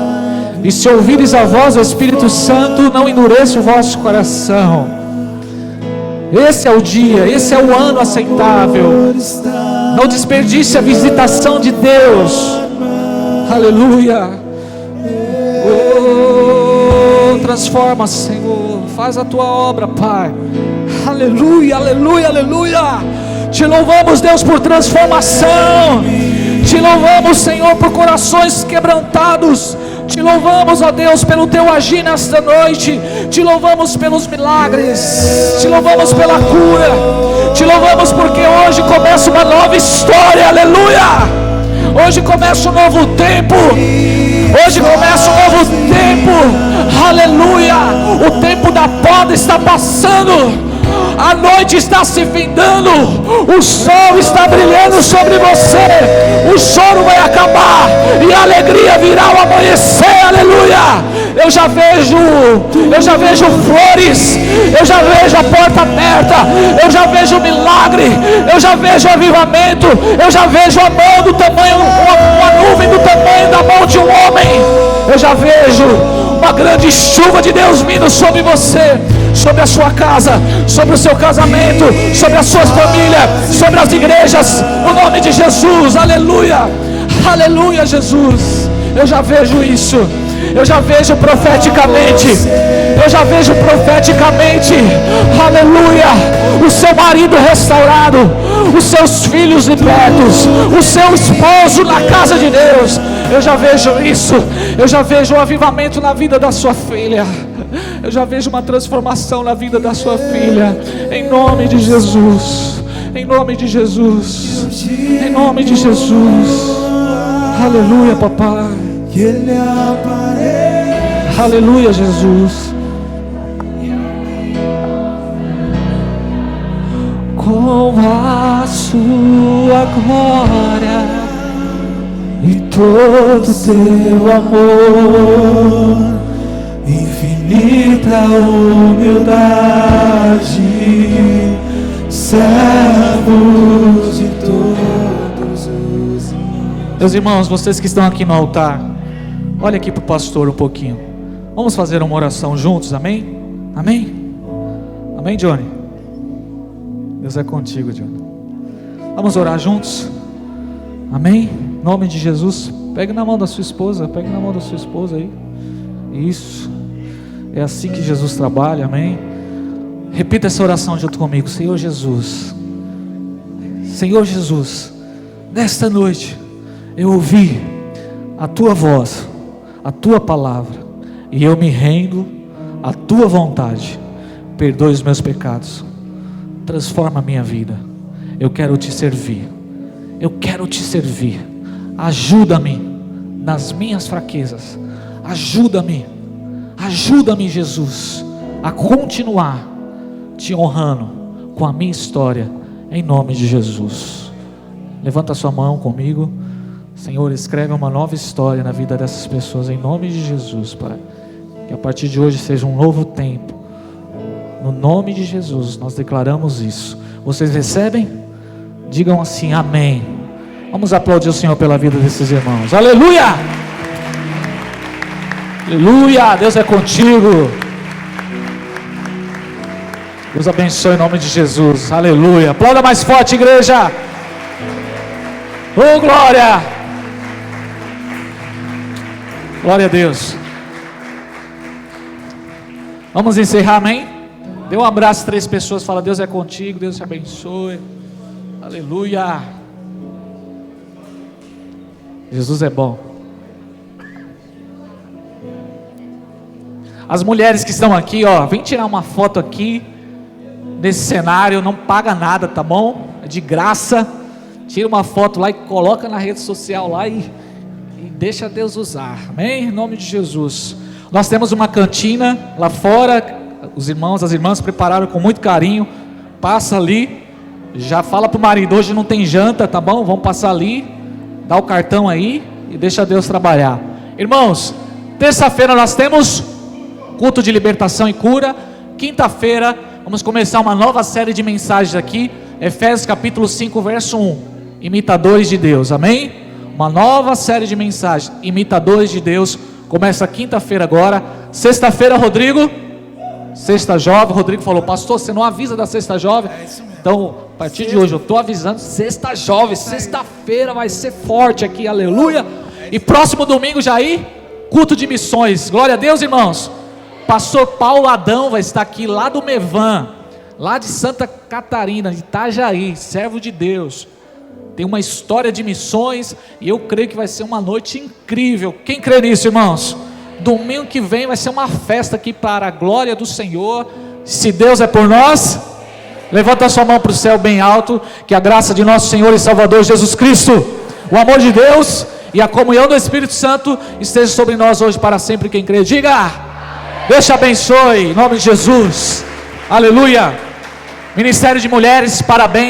E se ouvires a voz do Espírito Santo, não endureça o vosso coração. Esse é o dia, esse é o ano aceitável. Não desperdice a visitação de Deus. Aleluia. Oh, transforma, Senhor. Faz a tua obra, Pai. Aleluia. Te louvamos, Deus, por transformação. Te louvamos, Senhor, por corações quebrantados. Te louvamos, ó Deus, pelo teu agir nesta noite. Te louvamos pelos milagres. Te louvamos pela cura. Te louvamos porque hoje começa uma nova história. Aleluia. Hoje começa um novo tempo. Aleluia. O tempo da poda está passando. A noite está se findando, o sol está brilhando sobre você, o choro vai acabar e a alegria virá ao amanhecer. Aleluia. Eu já vejo flores, eu já vejo a porta aberta, eu já vejo milagre, eu já vejo avivamento, eu já vejo a mão do tamanho, uma nuvem do tamanho da mão de um homem. Eu já vejo uma grande chuva de Deus vindo sobre você, sobre a sua casa, sobre o seu casamento, sobre a sua família, sobre as igrejas, no nome de Jesus. Aleluia, aleluia, Jesus. Eu já vejo isso. Eu já vejo profeticamente, aleluia, o seu marido restaurado, os seus filhos libertos, o seu esposo na casa de Deus. Eu já vejo isso, eu já vejo um avivamento na vida da sua filha, eu já vejo uma transformação na vida da sua filha, em nome de Jesus, em nome de Jesus, em nome de Jesus. Aleluia, papai. Que ele apareça. Aleluia, Jesus. Com a sua glória e todo teu amor, infinita humildade, servos de todos os irmãos. Meus irmãos, vocês que estão aqui no altar, olha aqui para o pastor um pouquinho. Vamos fazer uma oração juntos, amém? Amém? Amém, Johnny? Deus é contigo, Johnny. Vamos orar juntos? Amém? Em nome de Jesus. Pegue na mão da sua esposa, pegue na mão da sua esposa aí. Isso. É assim que Jesus trabalha, amém? Repita essa oração junto comigo. Senhor Jesus, Senhor Jesus, nesta noite eu ouvi a tua voz, a tua palavra, e eu me rendo à tua vontade. Perdoe os meus pecados, transforma a minha vida. Eu quero te servir, eu quero te servir. Ajuda-me nas minhas fraquezas, ajuda-me, Jesus, a continuar te honrando com a minha história, em nome de Jesus. Levanta a sua mão comigo. Senhor, escreve uma nova história na vida dessas pessoas, em nome de Jesus, Pai. Que a partir de hoje seja um novo tempo, no nome de Jesus, nós declaramos isso. Vocês recebem? Digam assim, amém. Vamos aplaudir o Senhor pela vida desses irmãos. Aleluia! Aleluia! Deus é contigo. Deus abençoe em nome de Jesus. Aleluia! Aplauda mais forte, igreja. Oh, glória! Glória a Deus. Vamos encerrar, amém? Dê um abraço a 3 pessoas, fala, Deus é contigo, Deus te abençoe. Aleluia. Jesus é bom. As mulheres que estão aqui, ó, vem tirar uma foto aqui nesse cenário, não paga nada, tá bom? É de graça. Tira uma foto lá e coloca na rede social lá e deixa Deus usar, amém? Em nome de Jesus. Nós temos uma cantina lá fora, os irmãos, as irmãs prepararam com muito carinho. Passa ali, já fala pro marido, hoje não tem janta, tá bom? Vamos passar ali, dá o cartão aí e deixa Deus trabalhar. Irmãos, terça-feira nós temos culto de libertação e cura. Quinta-feira vamos começar uma nova série de mensagens aqui, Efésios capítulo 5, verso 1, imitadores de Deus, amém? Uma nova série de mensagens, imitadores de Deus, começa quinta-feira agora. Sexta-feira, Rodrigo, Sexta Jovem. Rodrigo falou, pastor, você não avisa da Sexta Jovem? Então, a partir de hoje eu estou avisando, Sexta Jovem, sexta-feira vai ser forte aqui, aleluia. E próximo domingo já aí, culto de missões, glória a Deus, irmãos. Pastor Paulo Adão vai estar aqui lá do Mevan, lá de Santa Catarina, de Itajaí, servo de Deus. Tem uma história de missões e eu creio que vai ser uma noite incrível. Quem crê nisso, irmãos? Domingo que vem vai ser uma festa aqui para a glória do Senhor. Se Deus é por nós, levanta a sua mão para o céu bem alto. Que a graça de nosso Senhor e Salvador Jesus Cristo, o amor de Deus e a comunhão do Espírito Santo esteja sobre nós hoje para sempre. Quem crê, diga, Deus te abençoe, em nome de Jesus, aleluia. Ministério de Mulheres, parabéns.